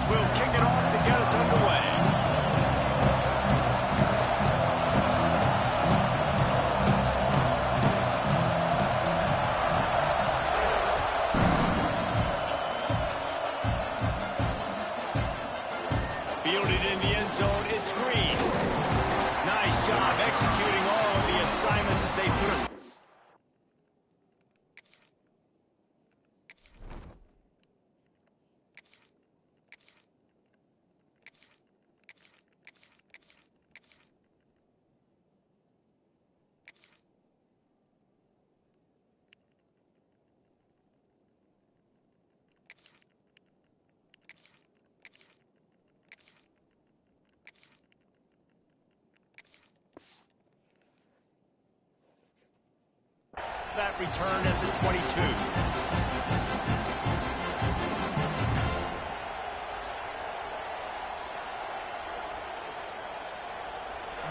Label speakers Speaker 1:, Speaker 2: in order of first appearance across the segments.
Speaker 1: will kick it off to get us underway. Fielded in the end zone, it's Green. Nice job executing all of the assignments as they put us. That return at the 22.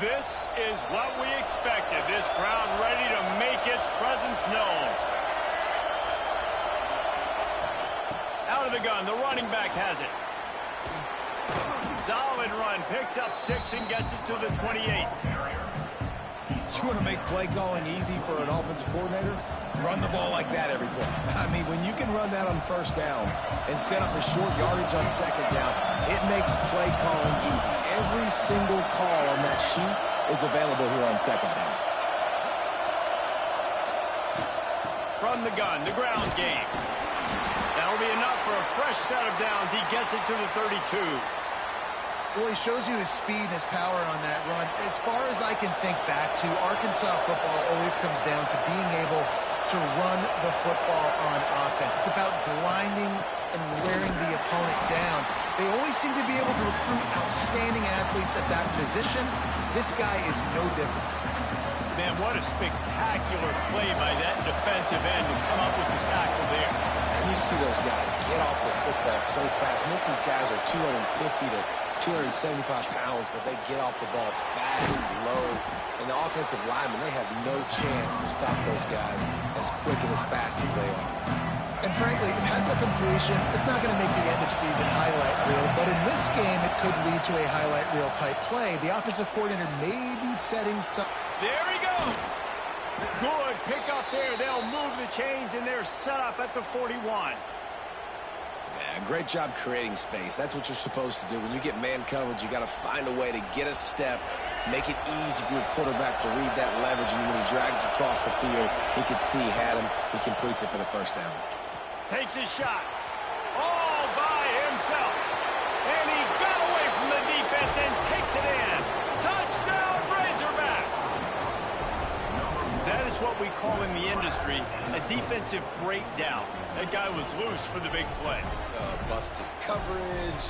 Speaker 1: This is what we expected. This crowd ready to make its presence known. Out of the gun, the running back has it. Solid run, picks up 6 and gets it to the 28.
Speaker 2: You want to make play calling easy for an offensive coordinator? Run the ball like that every play. I mean, when you can run that on first down and set up a short yardage on second down, it makes play calling easy. Every single call on that sheet is available here on second down.
Speaker 1: From the gun, the ground game. That'll be enough for a fresh set of downs. He gets it to the 32.
Speaker 3: Well, he shows you his speed and his power on that run. As far as I can think back to, Arkansas football always comes down to being able to run the football on offense. It's about grinding and wearing the opponent down. They always seem to be able to recruit outstanding athletes at that position. This guy is no different.
Speaker 1: Man, what a spectacular play by that defensive end to come up with the tackle there.
Speaker 2: And you see those guys get off the football so fast. Most of these guys are 250 to 275 pounds, but they get off the ball fast, low. And the offensive linemen, they have no chance to stop those guys as quick and as fast as they are.
Speaker 3: And frankly, if that's a completion, it's not going to make the end-of-season highlight reel. But in this game, it could lead to a highlight reel type play. The offensive coordinator may be setting some...
Speaker 1: There he goes. Good pick up there. They'll move the chains, and they're set up at the 41.
Speaker 2: Yeah, great job creating space. That's what you're supposed to do. When you get man coverage, you got to find a way to get a step, make it easy for your quarterback to read that leverage, and when he drags across the field, he can see he had him. He completes it for the first down.
Speaker 1: Takes his shot. All by himself. And he got away from the defense and takes it in. Touchdown, Razorbacks! That is what we call in the industry a defensive breakdown. That guy was loose for the big play.
Speaker 2: Busted coverage,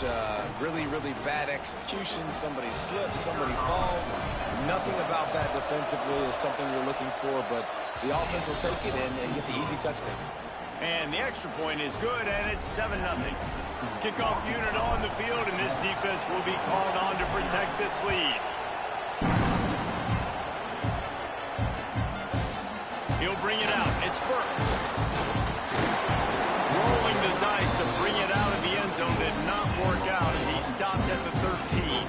Speaker 2: really, really bad execution. Somebody slips, somebody falls. Nothing about that defensively is something we're looking for, but the offense will take it in and get the easy touchdown.
Speaker 1: And the extra point is good, and it's 7-0. Kickoff unit on the field, and this defense will be called on to protect this lead. He'll bring it out. It's Burks. Rolling the dice to bring it out of the end zone did not work out as he stopped at the 13.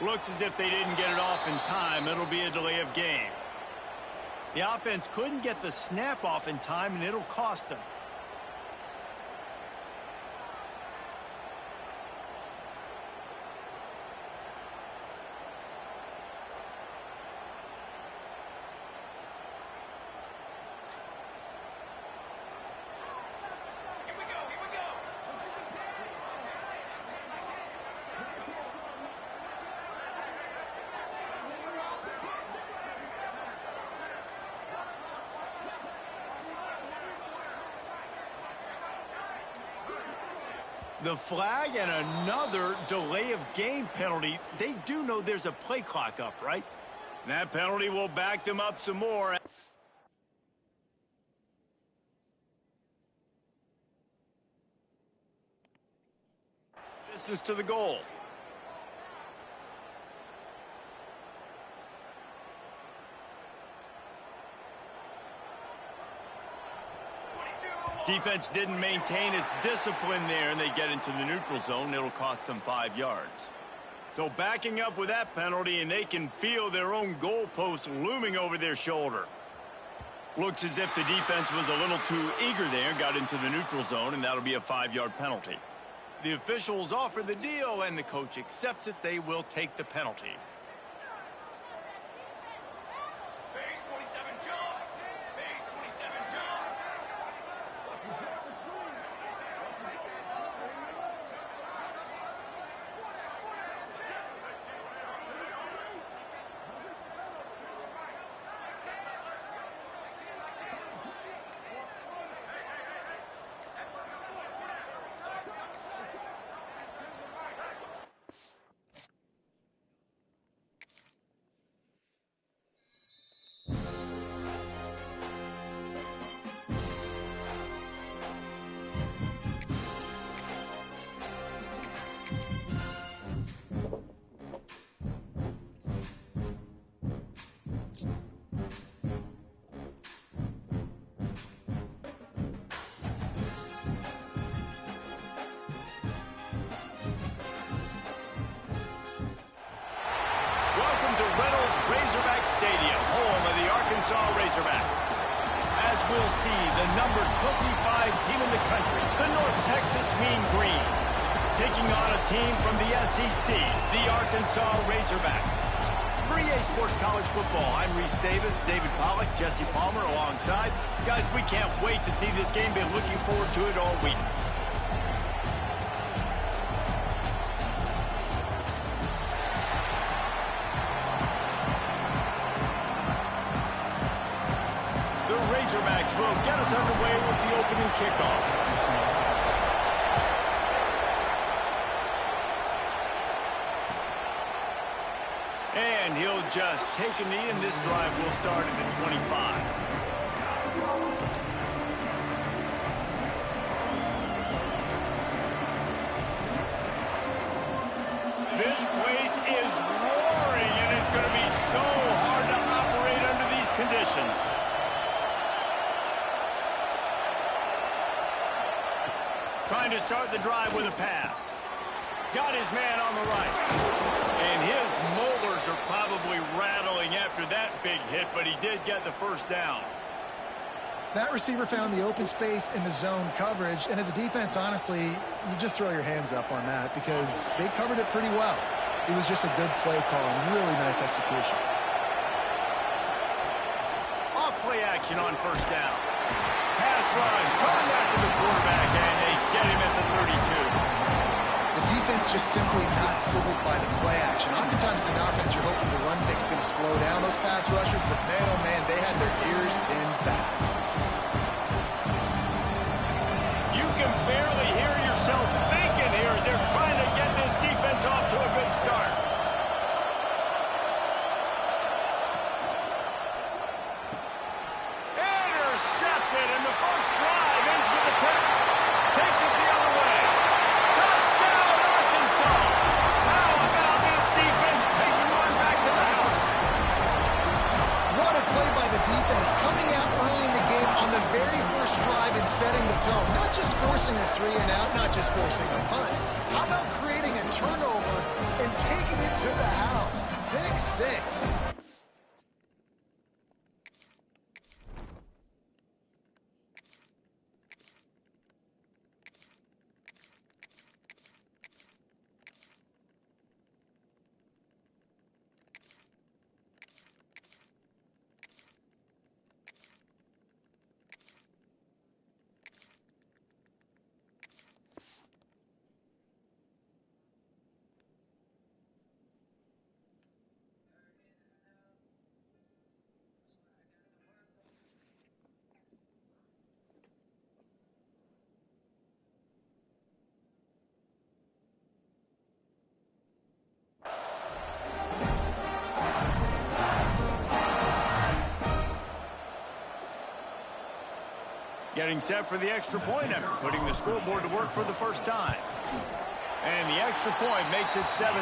Speaker 1: Looks as if they didn't get it off in time. It'll be a delay of game. The offense couldn't get the snap off in time, and it'll cost them. The flag and another delay of game penalty. They do know there's a play clock up, right? And that penalty will back them up some more. Distance to the goal. Defense didn't maintain its discipline there, and they get into the neutral zone. It'll cost them 5 yards. So backing up with that penalty, and they can feel their own goalpost looming over their shoulder. Looks as if the defense was a little too eager there, got into the neutral zone, and that'll be a 5-yard penalty. The officials offer the deal, and the coach accepts it. They will take the penalty. Stadium, home of the Arkansas Razorbacks. As we'll see, the number 25 team in the country, the North Texas Mean Green, taking on a team from the SEC, the Arkansas Razorbacks. For EA Sports College Football, I'm Reese Davis, David Pollack, Jesse Palmer alongside. Guys, we can't wait to see this game. Been looking forward to it all week. Razorbacks will get us underway with the opening kickoff. And he'll just take a knee, and this drive will start at the 25. This place is roaring, and it's going to be so hard to operate under these conditions. Trying to start the drive with a pass. Got his man on the right. And his molars are probably rattling after that big hit, but he did get the first down.
Speaker 3: That receiver found the open space in the zone coverage, and as a defense, honestly, you just throw your hands up on that because they covered it pretty well. It was just a good play call and really nice execution.
Speaker 1: Off play action on first down. Pass rush, going after the quarterback, and they get him at the 32.
Speaker 3: The defense just simply not fooled by the play action. Oftentimes in offense, you're hoping the run fix going to slow down those pass rushers, but man, oh man, they had their ears pinned back.
Speaker 1: You can barely hear yourself thinking here as they're trying to get this defense off to a good start. Intercepted, and the first drive ends with a pick. Takes it the other way. Touchdown, Arkansas! How about this defense taking one back to the house?
Speaker 3: What a play by the defense, coming out early in the game on the very first drive and setting the tone. Not just forcing a 3-and-out, not just forcing a punt. How about creating a turnover and taking it to the house? Pick 6.
Speaker 1: Getting set for the extra point after putting the scoreboard to work for the first time. And the extra point makes it 7-0.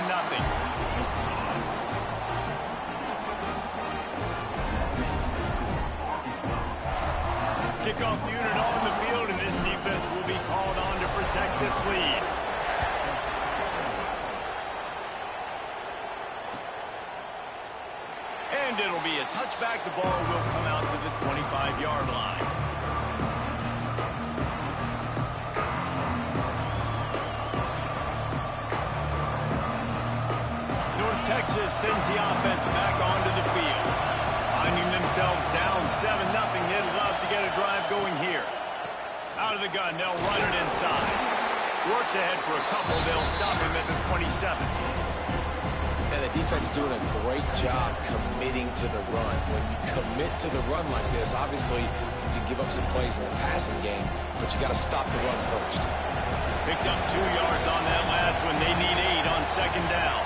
Speaker 1: Kickoff unit on the field, and this defense will be called on to protect this lead. And it'll be a touchback. The ball will come out to the 25-yard line. North Texas sends the offense back onto the field. Finding themselves down 7-0, they'd love to get a drive going here. Out of the gun, they'll run it inside. Works ahead for a couple, they'll stop him at the 27.
Speaker 2: And the defense doing a great job committing to the run. When you commit to the run like this, obviously you can give up some plays in the passing game, but you got to stop the run first.
Speaker 1: Picked up 2 yards on that last one. They need 8 on second down.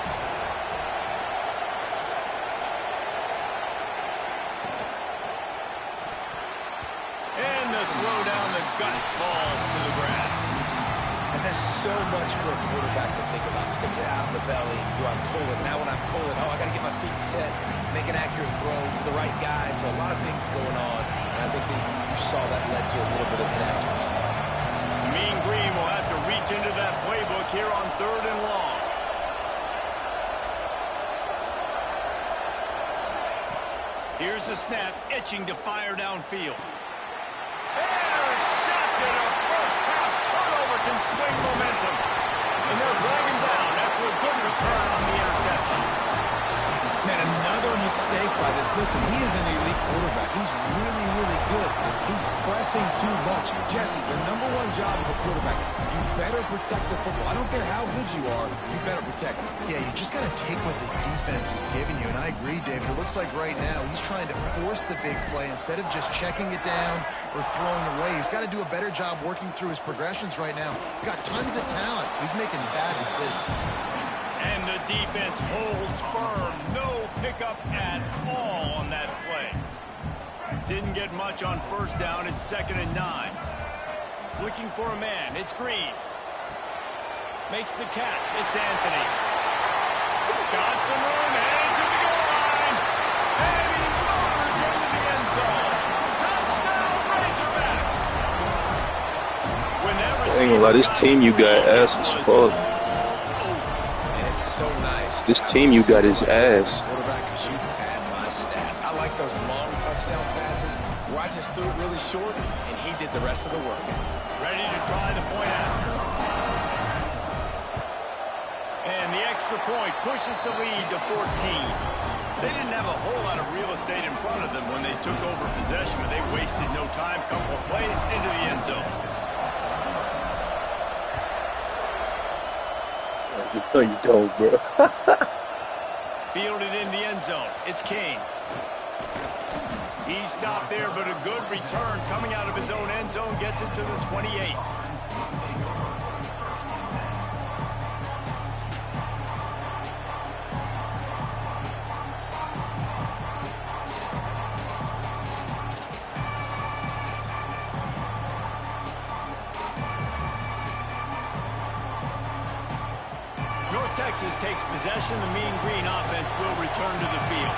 Speaker 1: And the throw down the gut falls to the grass.
Speaker 2: And there's so much for a quarterback to think about. Stick it out of the belly. Do I pull it? Now when I pull it, I got to get my feet set, make an accurate throw to the right guy. So a lot of things going on. And I think that you saw that led to a little bit of inaccuracy.
Speaker 1: Mean Green will have to reach into that playbook here on 3rd and long. Here's the snap, itching to fire downfield. Intercepted. A first-half turnover can swing momentum. And they'll drag him down after a good return on the interception.
Speaker 2: Man, another mistake by this. Listen, he is an elite quarterback. He's really, really good. He's pressing too much. Jesse, the #1 job of a quarterback, you better protect the football. I don't care how good you are, you better protect it.
Speaker 3: Yeah, you just got to take what the defense is giving you. And I agree, David. It looks like right now he's trying to force the big play instead of just checking it down or throwing away. He's got to do a better job working through his progressions right now. He's got tons of talent. He's making bad decisions.
Speaker 1: And the defense holds firm. No pickup at all on that play. Didn't get much on first down. It's 2nd and 9. Looking for a man. It's Green. Makes the catch. It's Anthony. Got some room. Heading to the goal line. And he motors into the end zone. Touchdown, Razorbacks.
Speaker 4: I ain't gonna lie, this team you got ass as fuck.
Speaker 2: So nice.
Speaker 4: This team you got is ass.
Speaker 2: Quarterback, because you had my stats. I like those long touchdown passes where I just threw it really short and he did the rest of the work.
Speaker 1: Ready to try the point after. And the extra point pushes the lead to 14. They didn't have a whole lot of real estate in front of them when they took over possession, but they wasted no time. Couple of plays into the end zone.
Speaker 4: No, you don't, bro.
Speaker 1: Fielded in the end zone. It's King. He stopped there, but a good return coming out of his own end zone gets it to the 28. Texas takes possession. The Mean Green offense will return to the field.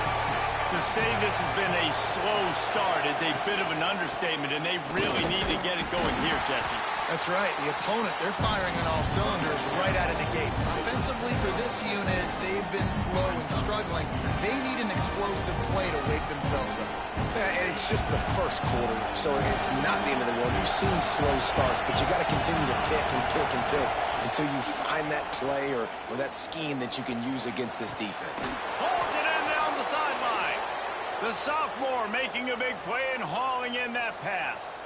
Speaker 1: To say this has been a slow start is a bit of an understatement, and they really need to get it going here, Jesse.
Speaker 3: That's right. The opponent, they're firing on all cylinders right out of the gate. Offensively for this unit, they've been slow and struggling. They need an explosive play to wake themselves up.
Speaker 2: And it's just the first quarter, so it's not the end of the world. You've seen slow starts, but you got to continue to pick and pick and pick until you find that play or that scheme that you can use against this defense.
Speaker 1: Pulls it in down the sideline. The sophomore making a big play and hauling in that pass.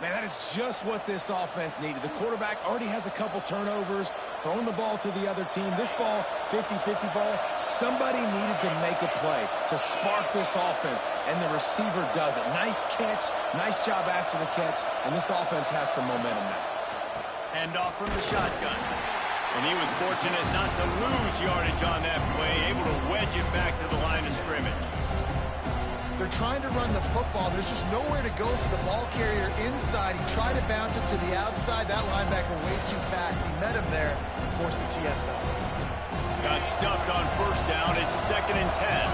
Speaker 2: Man, that is just what this offense needed. The quarterback already has a couple turnovers, throwing the ball to the other team. This ball, 50-50 ball, somebody needed to make a play to spark this offense, and the receiver does it. Nice catch, nice job after the catch, and this offense has some momentum now.
Speaker 1: Hand off from the shotgun. And he was fortunate not to lose yardage on that play, able to wedge it back to the line of scrimmage. The
Speaker 3: they're trying to run the football. There's just nowhere to go for the ball carrier inside. He tried to bounce it to the outside. That linebacker way too fast. He met him there and forced the TFL.
Speaker 1: Got stuffed on first down. It's 2nd and 10.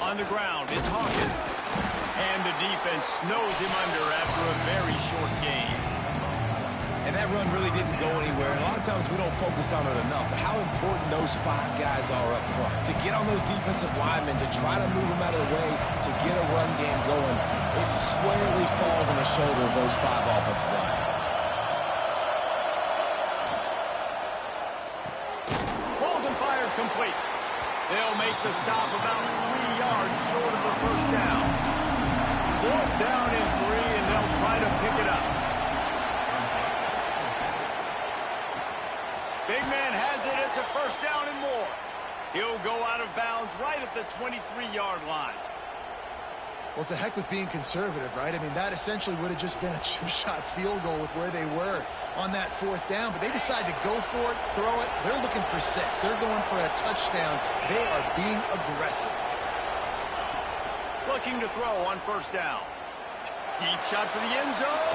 Speaker 1: On the ground, it's Hawkins. And the defense snows him under after a very short game.
Speaker 2: And that run really didn't go anywhere. A lot of times we don't focus on it enough, but how important those 5 guys are up front. To get on those defensive linemen, to try to move them out of the way, to get a run game going, it squarely falls on the shoulder of those 5 offensive linemen.
Speaker 1: Balls and fired complete. They'll make the stop about 3 yards short of the first down. 4th down and 3, and they'll try to pick it up. Big man has it. It's a 1st down and more. He'll go out of bounds right at the 23-yard line.
Speaker 3: Well, to heck with being conservative, right? I mean, that essentially would have just been a chip shot field goal with where they were on that 4th down. But they decide to go for it, throw it. They're looking for 6. They're going for a touchdown. They are being aggressive.
Speaker 1: Looking to throw on 1st down. Deep shot for the end zone.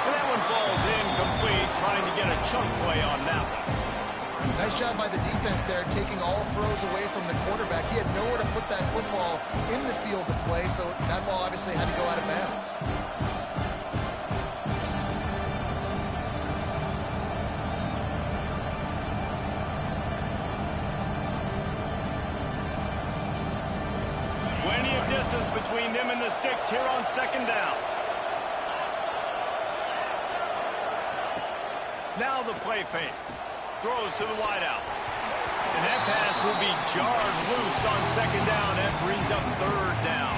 Speaker 1: And that one falls incomplete, trying to get a chunk play on that one.
Speaker 3: Nice job by the defense there, taking all throws away from the quarterback. He had nowhere to put that football in the field to play, so that ball obviously had to go out of bounds.
Speaker 1: Plenty of distance between them and the sticks here on 2nd down. Now the play fake. Throws to the wideout. And that pass will be jarred loose on 2nd down. That brings up 3rd down.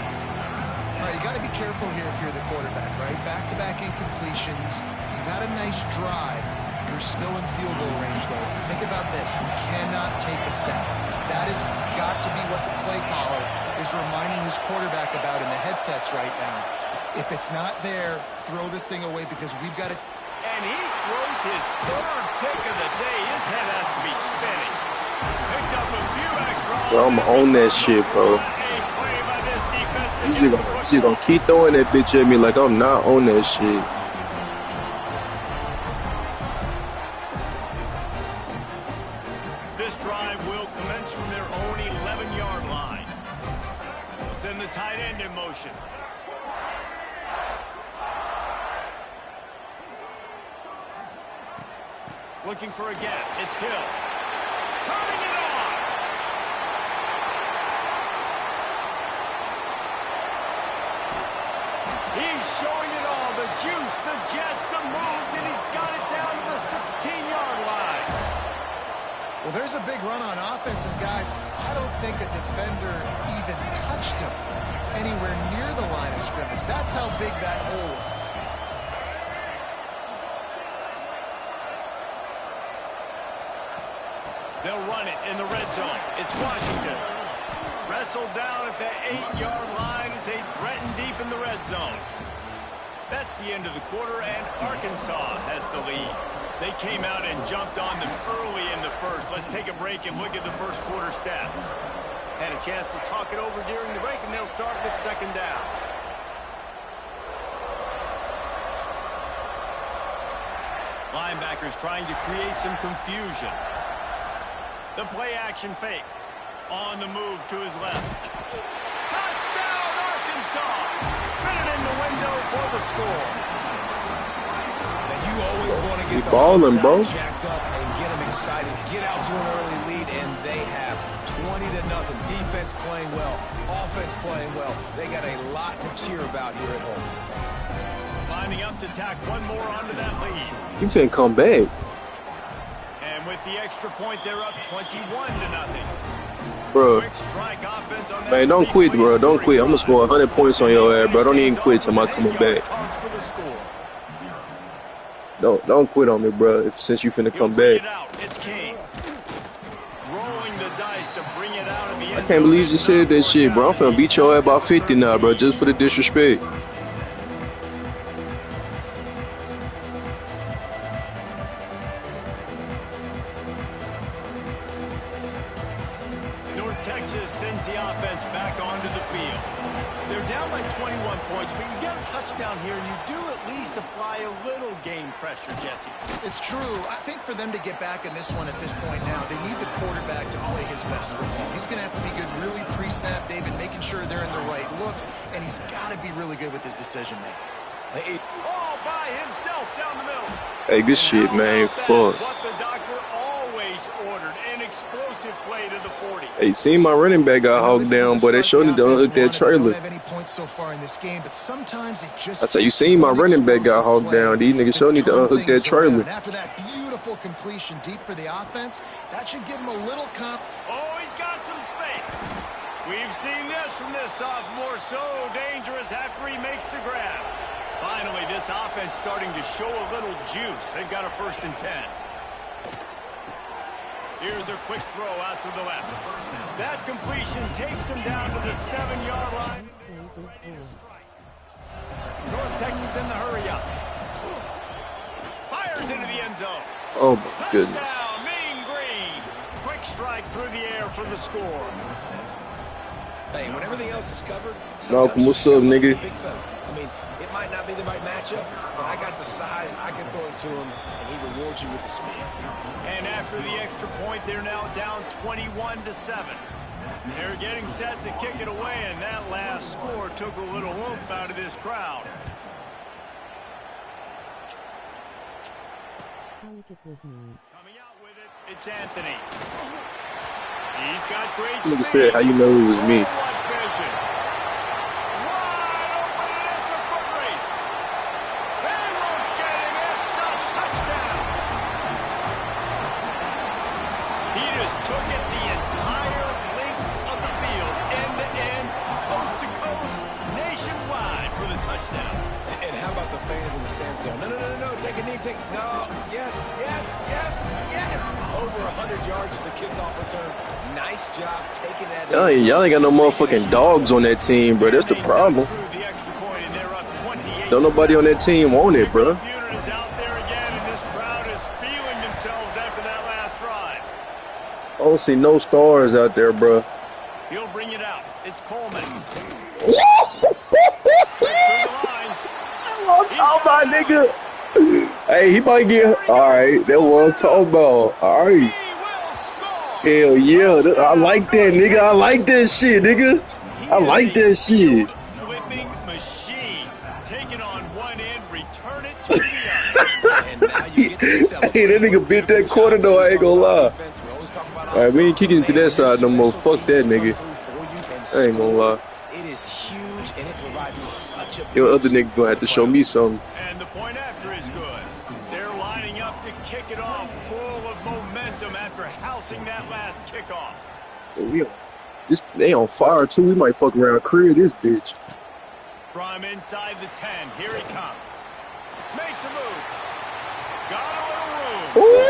Speaker 3: All right, you got to be careful here if you're the quarterback, right? Back-to-back incompletions. You've had a nice drive. You're still in field goal range, though. Think about this. You cannot take a sack. That has got to be what the play caller is reminding his quarterback about in the headsets right now. If it's not there, throw this thing away because we've got to...
Speaker 1: And he throws his 3rd pick of the day. His head has to be spinning. Picked up a few extra.
Speaker 4: Bro, I'm on that shit, bro. You gonna keep throwing that bitch at me like I'm not on that shit.
Speaker 1: This drive will commence from their own 11-yard line. We'll send the tight end in motion. Looking for a gap. It's Hill. Turning it on. He's showing it all. The juice, the jets, the moves, and he's got it down to the 16-yard line.
Speaker 3: Well, there's a big run on offense, and guys, I don't think a defender even touched him anywhere near the line of scrimmage. That's how big that hole was.
Speaker 1: They'll run it in the red zone. It's Washington. Wrestled down at the 8-yard line as they threaten deep in the red zone. That's the end of the quarter, and Arkansas has the lead. They came out and jumped on them early in the first. Let's take a break and look at the first quarter stats. Had a chance to talk it over during the break, and they'll start with 2nd down. Linebackers trying to create some confusion. The play action fake. On the move to his left. Touchdown, Arkansas! Fit it in the window for the score.
Speaker 2: Now you always want to get the
Speaker 4: balling, bro.
Speaker 2: Jacked up and get them excited. Get out to an early lead, and they have 20-0. Defense playing well. Offense playing well. They got a lot to cheer about here at home.
Speaker 1: Lining up to tack one more onto that lead.
Speaker 4: You can't come back.
Speaker 1: And with the extra point, they're up 21-0.
Speaker 4: Bro.
Speaker 1: Quick strike offense on that.
Speaker 4: Man, don't quit, bro. Don't quit. I'm going to score 100 points on your ass, bro. Don't even quit till I'm coming back. Don't quit on me, bro, since you finna come back.
Speaker 1: It's King. Rolling the dice to bring it out of the end.
Speaker 4: I can't believe you just said that shit, bro. I'm finna beat your ass by 50 now, bro, just for the disrespect.
Speaker 1: Texas sends the offense back onto the field. They're down by 21 points, but you get a touchdown here, and you do at least apply a little game pressure, Jesse.
Speaker 3: It's true. I think for them to get back in this one at this point now, they need the quarterback to play his best football. He's going to have to be good really pre-snap, David, making sure they're in the right looks, and he's got to be really good with his decision-making.
Speaker 1: All by himself down the middle.
Speaker 4: Hey, good shit, man. Fuck.
Speaker 1: What the doctor always ordered, an explosive play to the 40.
Speaker 4: Hey, seen my running back got hogged down, but they showed him to unhook that trailer. I said, you seen my running back got hogged down. These niggas showed need to unhook that trailer.
Speaker 3: After that beautiful completion deep for the offense, that should give him a little
Speaker 1: Oh, he's got some space. We've seen this from this sophomore, so dangerous after he makes the grab. Finally, this offense starting to show a little juice. They've got a 1st and 10. Here's a quick throw out to the left. That completion takes him down to the 7-yard line. North Texas in the hurry up. Fires into the end zone.
Speaker 4: Oh, my goodness.
Speaker 1: Touchdown, Mean Green. Quick strike through the air for the score.
Speaker 2: Hey, when everything else is covered,
Speaker 4: Malcolm, what's up, nigga?
Speaker 2: I mean, it might not be the right matchup, but I got the size, I can throw it to him, and he rewards you with the speed.
Speaker 1: And after the extra point, they're now down 21-7. They're getting set to kick it away, and that last score took a little oomph out of this crowd. Coming out with it, it's Anthony. He's got great speed.
Speaker 4: Nigga said, how you know it was me?
Speaker 1: Vision. Wide open, and it's a foot race. They won't get him. It's a touchdown. He just took it the entire length of the field, end to end, coast to coast, nationwide for the touchdown.
Speaker 2: And how about the fans in the stands going, no, no, no, no, take a knee, no, yes, yes, yes, yes. Over 100 yards to the kickoff return. Nice job taking that.
Speaker 4: Y'all ain't got no motherfucking dogs on that team, bro. That's the problem. Don't nobody on that team want it, bro. I don't see no stars out there, bro.
Speaker 1: He'll bring it out. It's Coleman.
Speaker 4: Yes! I'm talking about, nigga. Hey, he might get. Alright, that's what I'm talking about. Alright. Hell yeah. I like that, nigga. I like that shit, nigga. I like that shit.
Speaker 1: Flipping machine. Take it on one end, return it to the other.
Speaker 4: Hey, that nigga bit that corner though, I ain't gonna lie. Alright, we ain't kicking it to that side no more. Fuck that, nigga. I ain't gonna lie.
Speaker 3: It is huge, and it provides such a...
Speaker 4: Your other nigga gonna have to show me something.
Speaker 1: And the point after is good. They're lining up to kick it off full of momentum after housing that last kickoff.
Speaker 4: They on fire too. We might fuck around clear this bitch.
Speaker 1: From inside the 10, here he comes. Makes a move. Got a little room.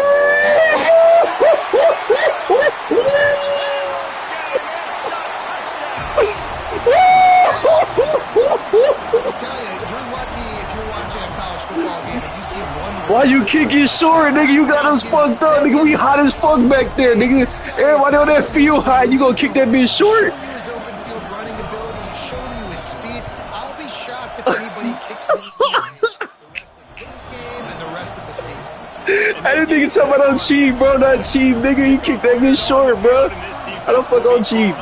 Speaker 4: Why you kicking short, nigga? You got us fucked up, nigga. We hot as fuck back there, nigga. Everybody on that field high. You gonna kick that bitch short?
Speaker 3: I'll be shocked if anybody kicks this game and the rest of the season.
Speaker 4: I didn't think talking about on cheap, bro. Not cheap, nigga. He kicked that bitch short, bro. I don't fuck on cheap.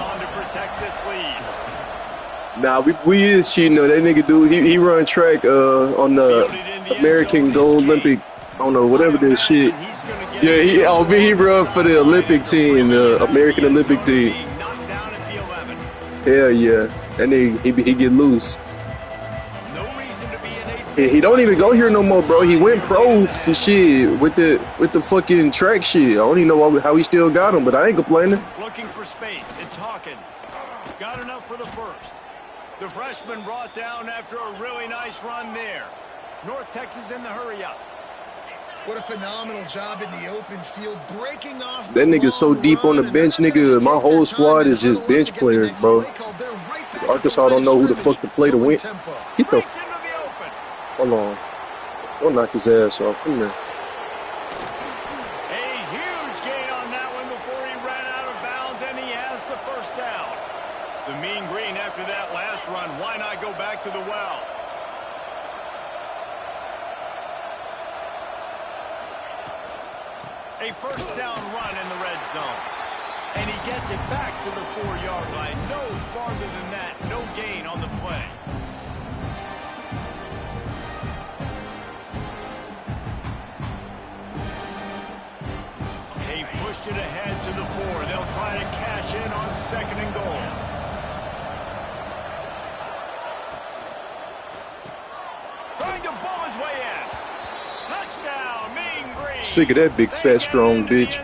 Speaker 4: Nah, we is cheating though. That nigga dude, he run track on the American Gold Olympic, I don't know, whatever this shit. Yeah, he run for the Olympic team, the American Olympic team. Hell yeah, that nigga he get loose. He don't even go here no more, bro. He went pro for shit with the fucking track shit. I don't even know how he still got him, but I ain't complaining.
Speaker 1: Looking for space. It's Hawkins. Got enough for the first. The freshman brought down after a really nice run there. North Texas in the hurry up.
Speaker 3: What a phenomenal job in the open field, breaking off.
Speaker 4: That nigga's so deep on the bench, nigga. My whole squad is just bench players, bro. Arkansas don't know who the fuck to play to win. Get the hold on. Don't knock his ass off. Come here.
Speaker 1: A huge gain on that one before he ran out of bounds, and he has the first first down. The Mean Green after that last run. Why not go back to the well? A first down run in the red zone. And he gets it back to the 4-yard line. No farther than that. No gain on the play. They've pushed it ahead to the 4. They'll try to cash in on 2nd and goal. Trying to bull his way in. Touchdown, Mean Green.
Speaker 4: Sick of that big, fat, strong bitch.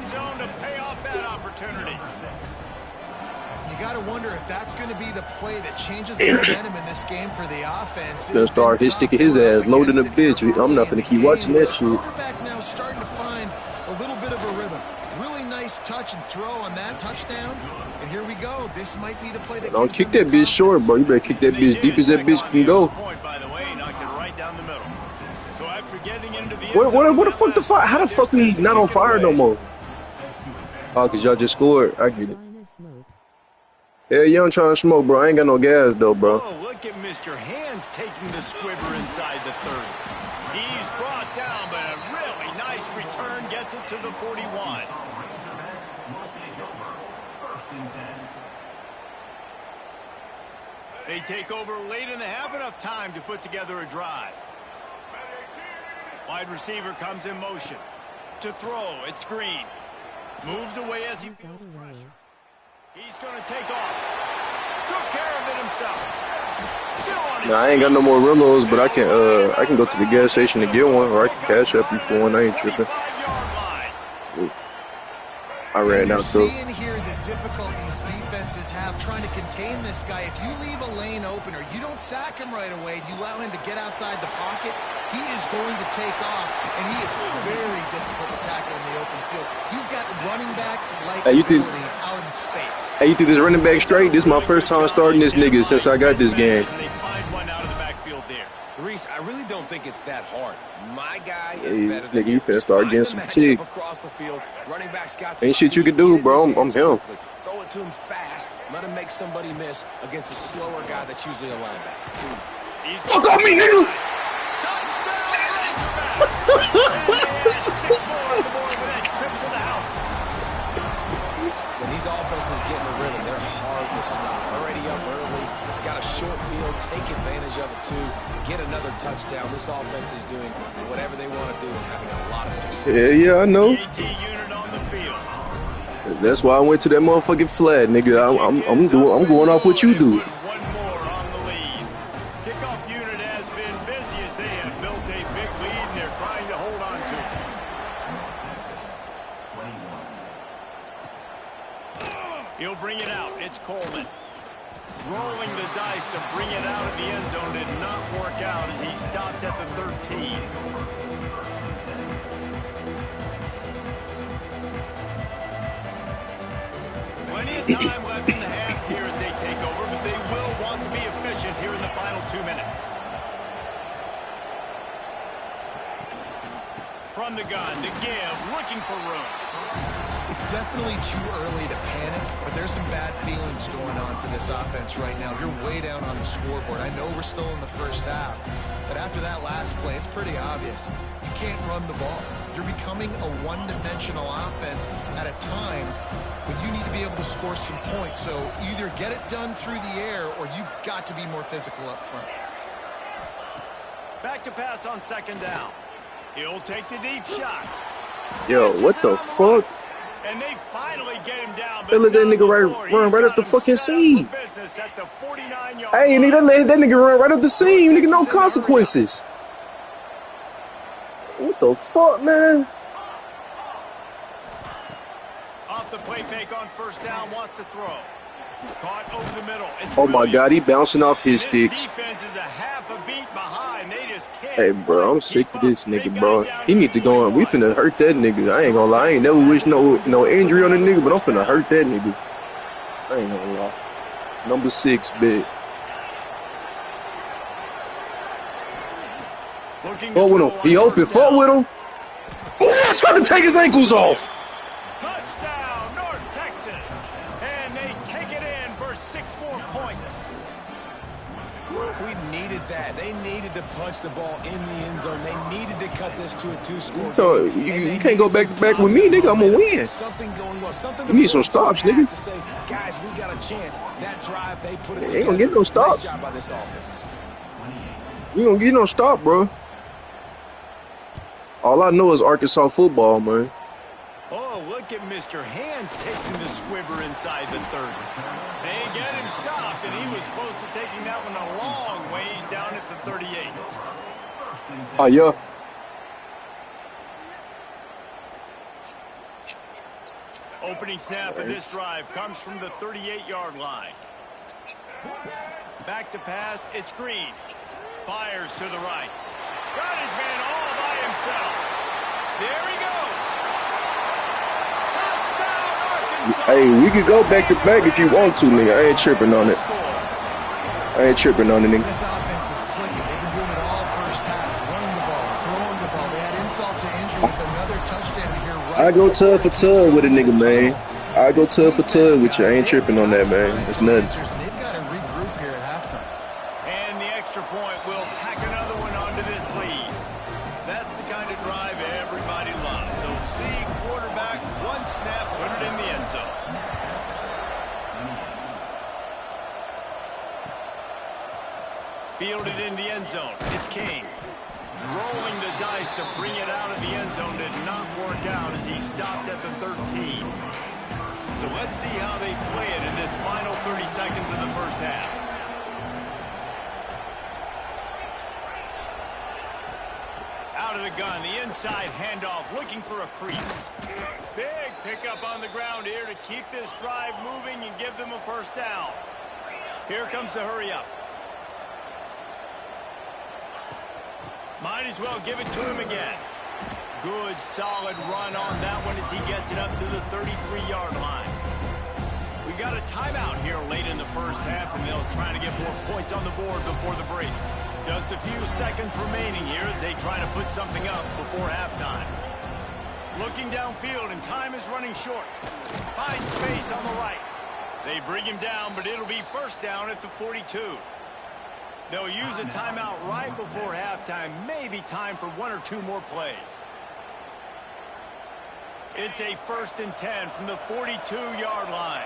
Speaker 3: You got to wonder if that's going to be the play that changes the momentum in this game for the offense.
Speaker 4: Gonna start sticking his ass loading the bitch. I'm not gonna keep watching that shit.
Speaker 3: Quarterback now starting to find a little bit of a rhythm. Really nice touch and throw on that touchdown. And here we go. This might be the play that
Speaker 4: don't kick that bitch short, bro. You better kick that bitch deep as that bitch can go. What the fuck the fire? How the fuck we not on fire no more? Oh, cause y'all just scored. I get it. Yeah, you don't trying to smoke, bro. I ain't got no gas though, bro.
Speaker 1: Oh, look at Mr. Hands taking the squibber inside the 30. He's brought down, but a really nice return gets it to the 41. They take over late and have enough time to put together a drive. Wide receiver comes in motion. To throw, it's Green. Moves away as he feels pressure. He's going to take off. Took care of it himself. Still on his
Speaker 4: I ain't got no more Rillos, but I can go to the gas station to get one, or I can cash up you for one. I ain't tripping. I ran out too.
Speaker 3: Seeing here the difficulties defenses have trying to contain this guy. If you leave a lane open or you don't sack him right away, you allow him to get outside the pocket, he is going to take off, and he is very difficult to tackle in the open field. He's got running back-like ability out in space.
Speaker 4: Hey, you think this running back straight? This is my first time starting this nigga since I got this game.
Speaker 1: They find one out of the backfield there.
Speaker 2: Reese, I really don't think it's that hard. My guy is
Speaker 4: Hey,
Speaker 2: better
Speaker 4: nigga,
Speaker 2: than
Speaker 4: you finna start getting some fatigue.
Speaker 2: across the field. Running back's got
Speaker 4: Ain't shit you can do, bro. I'm him.
Speaker 2: Throw it to him fast. Let him make somebody miss against a slower guy that's usually a linebacker.
Speaker 4: Fuck on me, nigga!
Speaker 2: When these offenses get in a rhythm, they're hard to stop. Already up early, got a short field, take advantage of it too, get another touchdown. This offense is doing whatever they want to do and having a lot of success.
Speaker 4: Yeah, I know.
Speaker 1: unit on the field.
Speaker 4: That's why I went to that motherfucking flag, nigga. I'm going off what you do.
Speaker 1: One more on the lead. Kickoff unit has been busy as they have built a big lead and they're trying to hold on to it. He'll bring it out. It's Coleman. Rolling the dice to bring it out of the end zone did not work out as he stopped at the 13. Plenty of time left in the half here as they take over, but they will want to be efficient here in the final 2 minutes. From the gun to give, looking for room.
Speaker 3: It's definitely too early to panic, but there's some bad feelings going on for this offense right now. You're way down on the scoreboard. I know we're still in the first half, but after that last play, it's pretty obvious. You can't run the ball. You're becoming a one-dimensional offense at a time when you need to be able to score some points. So either get it done through the air or you've got to be more physical up front.
Speaker 1: Back to pass on 2nd down. He'll take the deep shot.
Speaker 4: Yo, what the fuck?
Speaker 1: And they finally get him down.
Speaker 4: They let that nigga run right up the fucking seam. Hey, nigga, let that nigga run right up the seam. Nigga, no consequences. What the fuck, man?
Speaker 1: Off the play fake on 1st down, wants to throw. Caught over the middle. It's
Speaker 4: Oh my God, he bouncing off his sticks.
Speaker 1: Defense is a half a beat behind. They just can't.
Speaker 4: Hey, bro, I'm sick of this nigga, bro. He need to go on. We finna hurt that nigga. I ain't gonna lie. I ain't never wish no injury on the nigga, but I'm finna hurt that nigga. I ain't gonna lie. Number 6, big. Fuck with him. He open. Fuck with him. Oh, he's trying to take his ankles off.
Speaker 1: Touchdown, North Texas. And they take it in. for 6 more points.
Speaker 2: We needed that. They needed to punch the ball in the end zone. They needed to cut this to a 2-score
Speaker 4: So
Speaker 2: game.
Speaker 4: you can't go back to back with me, nigga. I'm gonna win.
Speaker 2: Something going well. Something
Speaker 4: You need some stops, nigga.
Speaker 2: to say, guys, we got a chance. That drive, they put it
Speaker 4: Ain't gonna get no stops.
Speaker 2: Nice job by this offense.
Speaker 4: You don't get no stop, bro. All I know is Arkansas football, man.
Speaker 1: Oh, look at Mr. Hands taking the squibber inside the 30. They get him stopped, and he was close to taking that one a long ways down at the 38.
Speaker 4: Oh, yeah.
Speaker 1: Opening snap of this drive comes from the 38-yard line. Back to pass, it's Green. Fires to the right. Got his man all by himself. There he goes. Touchdown, Arkansas.
Speaker 4: Hey, we could go back to back if you want to, nigga. I ain't tripping on it. I ain't tripping on it, nigga.
Speaker 3: This offense is clicking. They've been doing it all first half. Running the ball, throwing the ball. They had insult to injury with another touchdown here. Right,
Speaker 4: I go tub for tub with a nigga, man. I go tub for tub with you. I ain't tripping on that, man. It's nothing.
Speaker 3: They've got to regroup here at halftime.
Speaker 1: And the extra point will tack another one onto this lead. That's the kind of drive everybody loves. So see quarterback, one snap, put it in the end zone. Fielded in the end zone. It's King. Rolling the dice to bring it out of the end zone did not work out as he stopped at the 13. So let's see how they play it in this final 30 seconds of the first half. Out of the gun, the inside handoff, looking for a crease. Big pickup on the ground here to keep this drive moving and give them a first down. Here comes the hurry up. Might as well give it to him again. Good, solid run on that one as he gets it up to the 33-yard line. We got a timeout here late in the first half, and they'll try to get more points on the board before the break. Just a few seconds remaining here as they try to put something up before halftime. Looking downfield, and time is running short. Finds space on the right. They bring him down, but it'll be first down at the 42. They'll use a timeout right before halftime. Maybe time for 1 or 2 more plays. It's a 1st and 10 from the 42-yard line.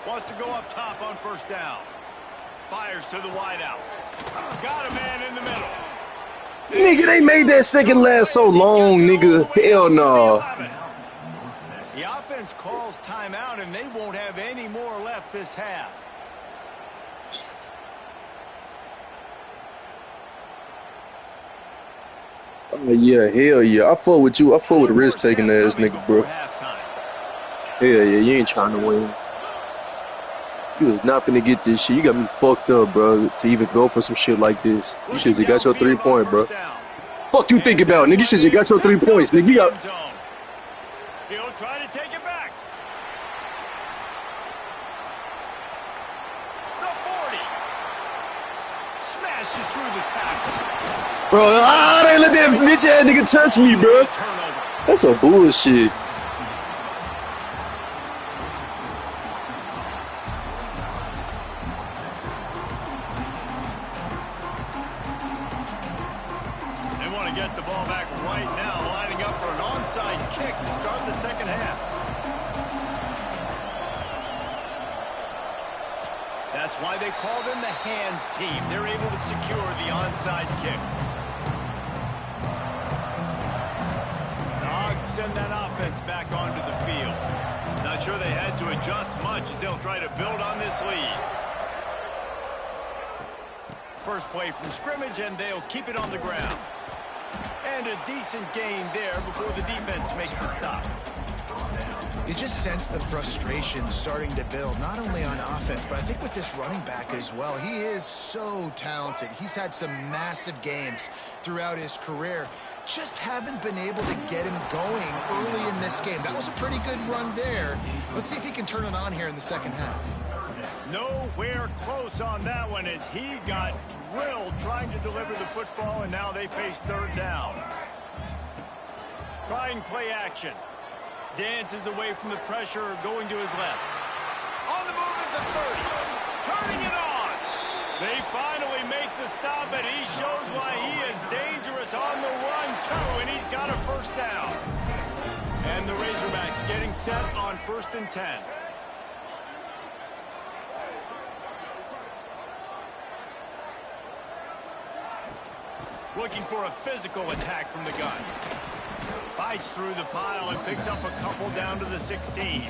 Speaker 1: Wants to go up top on first down. Fires to the wideout. Got a man in the middle.
Speaker 4: Nigga, they made that second last so long, nigga. Hell no.
Speaker 1: The offense calls timeout, and they won't have any more left this half.
Speaker 4: Oh, yeah, hell yeah. I fuck with you. I fuck with the risk-taking ass nigga, bro. Hell yeah, you ain't trying to win. You was not finna get this shit. You got me fucked up, bro, to even go for some shit like this. You should've got your 3-point, bro. Fuck you think about, nigga. You should've got your 3 points, nigga. You got...
Speaker 1: He'll try to take it back. The 40. Smashes through the tackle.
Speaker 4: Bro, they let that bitch-ass nigga touch me, bro. That's a bullshit.
Speaker 1: Get the ball back right now, lining up for an onside kick to start the second half. That's why they call them the hands team. They're able to secure the onside kick. The Hogs send that offense back onto the field. Not sure they had to adjust much as they'll try to build on this lead. First play from scrimmage, and they'll keep it on the ground. And a decent gain there before the defense makes the stop.
Speaker 3: You just sense the frustration starting to build, not only on offense, but I think with this running back as well. He is so talented. He's had some massive games throughout his career. Just haven't been able to get him going early in this game. That was a pretty good run there. Let's see if he can turn it on here in the second half.
Speaker 1: Nowhere close on that one as he got drilled trying to deliver the football, and now they face third down. Trying play action. Dances away from the pressure, going to his left. On the move at the 30. Turning it on. They finally make the stop, and he shows why he is dangerous on the run, too, and he's got a first down. And the Razorbacks getting set on 1st and 10. Looking for a physical attack from the gun. Fights through the pile and picks up a couple down to the 16.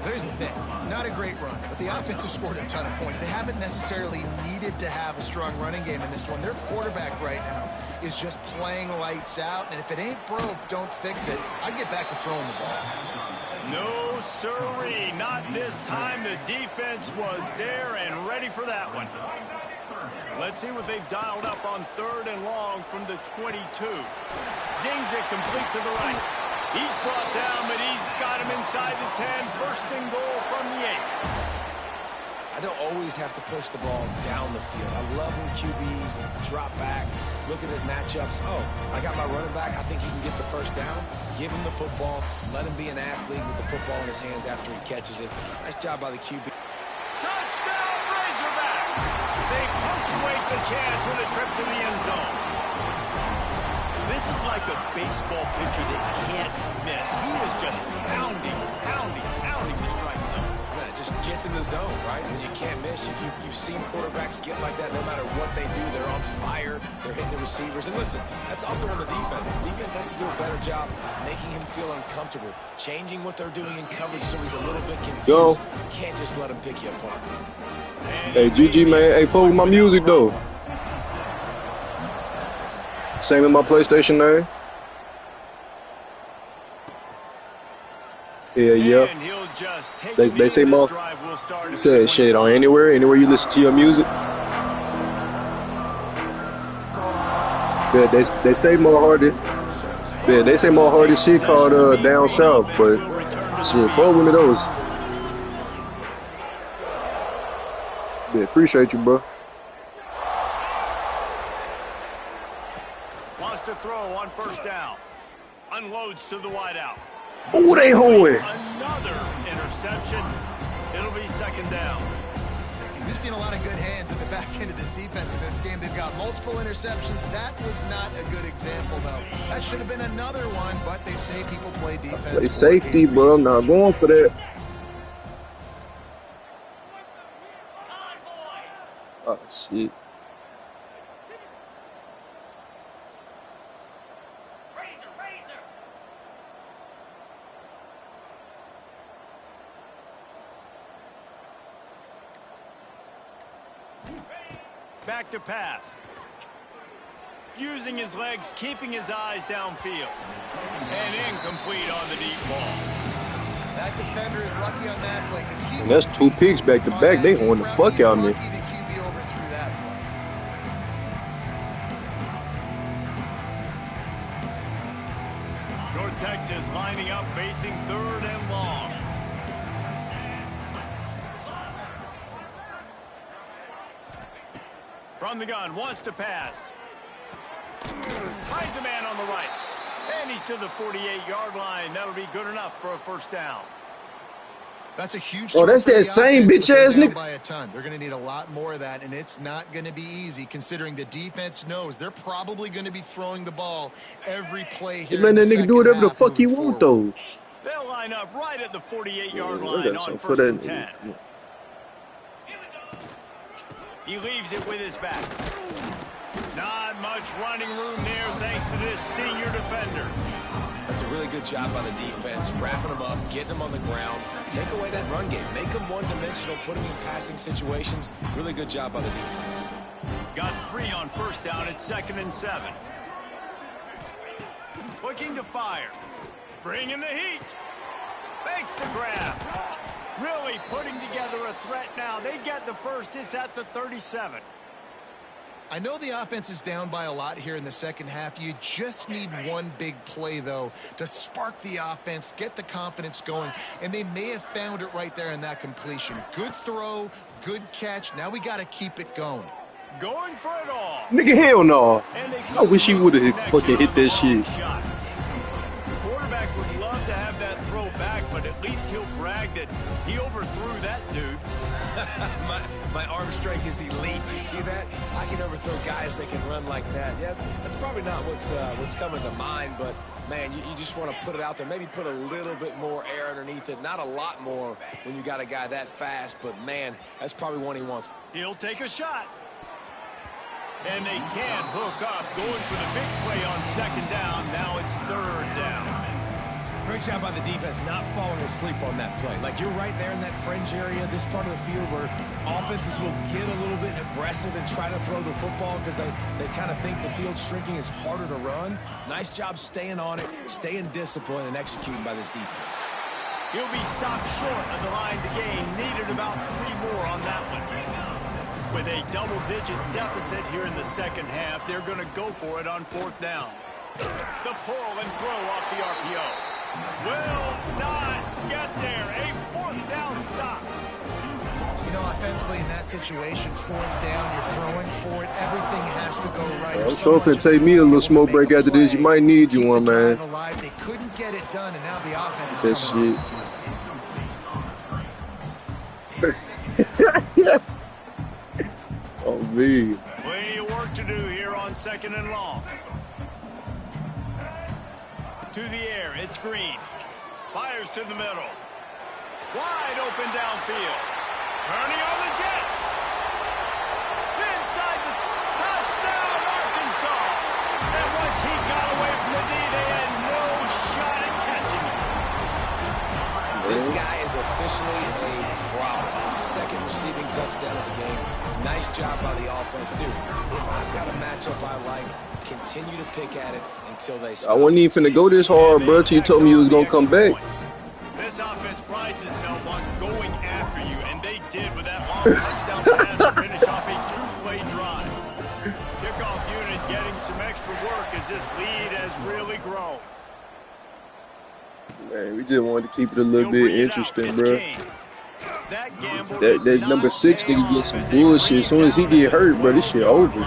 Speaker 3: There's the thing. Not a great run, but the offense has scored a ton of points. They haven't necessarily needed to have a strong running game in this one. Their quarterback right now is just playing lights out, and if it ain't broke, don't fix it. I'd get back to throwing the ball.
Speaker 1: No, sirree. Not this time. The defense was there and ready for that one. Let's see what they've dialed up on 3rd and long from the 22. Zings it complete to the right. He's brought down, but he's got him inside the 10. 1st and goal from the 8.
Speaker 2: I don't always have to push the ball down the field. I love when QBs drop back, looking at matchups. Oh, I got my running back. I think he can get the first down. Give him the football. Let him be an athlete with the football in his hands after he catches it. Nice job by the QB.
Speaker 1: Touchdown, Razorbacks! They punctuate the chance with a trip to the end zone. This is like a baseball pitcher that can't miss. He is just pounding the strike zone.
Speaker 2: Yeah, it just gets in the zone, right? When you can't miss, you've seen quarterbacks get like that no matter what they do. They're on fire. They're hitting the receivers. And listen, that's also on the defense. The defense has to do a better job making him feel uncomfortable, changing what they're doing in coverage so he's a little bit confused.
Speaker 4: Yo.
Speaker 2: You can't just let him pick you apart.
Speaker 4: Hey, GG, man. Hey, fuck with my music, though. Same in my PlayStation name. Yeah. They say more. Said shit on anywhere you listen to your music. Yeah, they say more hardy. Yeah, they say more hardy shit called down south, but shit, fuck with me those. Yeah, appreciate you, bro.
Speaker 1: Wants to throw on 1st down. Unloads to the wideout.
Speaker 4: Ooh, they hoeing.
Speaker 1: Another interception. It'll be 2nd down.
Speaker 3: We've seen a lot of good hands at the back end of this defense in this game. They've got multiple interceptions. That was not a good example, though. That should have been another one, but they say people play defense.
Speaker 4: Play safety, bro. I'm not going for that. Oh, shit.
Speaker 1: Back to pass. Using his legs, keeping his eyes downfield. And incomplete on the deep ball.
Speaker 3: That defender is lucky on that play because he.
Speaker 4: And that's 2 picks back to back. They on the fuck out of me.
Speaker 1: North Texas lining up, facing 3rd and long. From the gun, wants to pass. Finds a man on the right. And he's to the 48-yard line. That'll be good enough for a 1st down.
Speaker 3: That's a huge.
Speaker 4: Oh, that's that same bitch ass nigga.
Speaker 3: By a ton. They're going to need a lot more of that, and it's not going to be easy considering the defense knows they're probably going to be throwing the ball every play here.
Speaker 4: Let that nigga do whatever the fuck he want, though.
Speaker 1: They'll line up right at the 48-yard line on 1st and 10. He leaves it with his back. Not much running room there thanks to this senior defender.
Speaker 2: That's a really good job by the defense, wrapping them up, getting them on the ground. Take away that run game. Make them one-dimensional, put them in passing situations. Really good job by the defense.
Speaker 1: Got 3 on 1st down at 2nd and 7. Looking to fire. Bringing the heat. Makes the grab. Really putting together a threat now. They get the first. It's at the 37.
Speaker 3: I know the offense is down by a lot here in the second half. You just need one big play, though, to spark the offense, get the confidence going, and they may have found it right there in that completion. Good throw, good catch. Now we got to keep it going.
Speaker 1: Going for it all.
Speaker 4: Nigga, hell no. I wish he would have fucking hit that shit.
Speaker 1: The quarterback would love to have that throw back, but at least he'll brag that he overthrew that dude.
Speaker 2: my arm strength is elite. You see that? I can overthrow guys that can run like that. Yeah, that's probably not what's coming to mind, but man, you just want to put it out there. Maybe put a little bit more air underneath it. Not a lot more when you got a guy that fast, but man, that's probably one he wants.
Speaker 1: He'll take a shot. And they can't hook up. Going for the big play on second down. Now it's third down.
Speaker 2: Great job by the defense not falling asleep on that play. Like, you're right there in that fringe area, this part of the field where offenses will get a little bit aggressive and try to throw the football because they kind of think the field's shrinking. It's harder to run. Nice job staying on it, staying disciplined, and executing by this defense.
Speaker 1: He'll be stopped short of the line to gain. Needed about 3 more on that one. With a double-digit deficit here in the second half, they're going to go for it on fourth down. The pull and throw off the RPO. Will not get there. A fourth down stop.
Speaker 3: You know, offensively in that situation, fourth down, you're throwing for it. Everything has to go right.
Speaker 4: I'm sure if it take me a little smoke break after this, you might need you one, man.
Speaker 3: They couldn't get it done, and now the offense is coming off the field.
Speaker 4: Oh, me.
Speaker 1: Plenty of work to do here on second and long. To the air, it's Green. Fires to the middle. Wide open downfield. Turning on the Jets. Inside the touchdown, Arkansas. And once he got away from the D, they had no shot at catching him.
Speaker 2: This guy is officially a problem. His second receiving touchdown of the game. Nice job by the offense. Dude, if I've got a matchup I like, continue to pick at it until they stop.
Speaker 4: I wasn't even finna go this hard, bro, till you told me you was going to come back.
Speaker 1: This offense prides itself on going after you, and they did with that long touchdown pass to finish off a 2-play drive. Kickoff unit getting some extra work as this lead has really grown.
Speaker 4: Man, we just wanted to keep it a little bit interesting, bro.
Speaker 1: That
Speaker 4: number 6 nigga get some bullshit. As soon as he get hurt, bro, this shit over.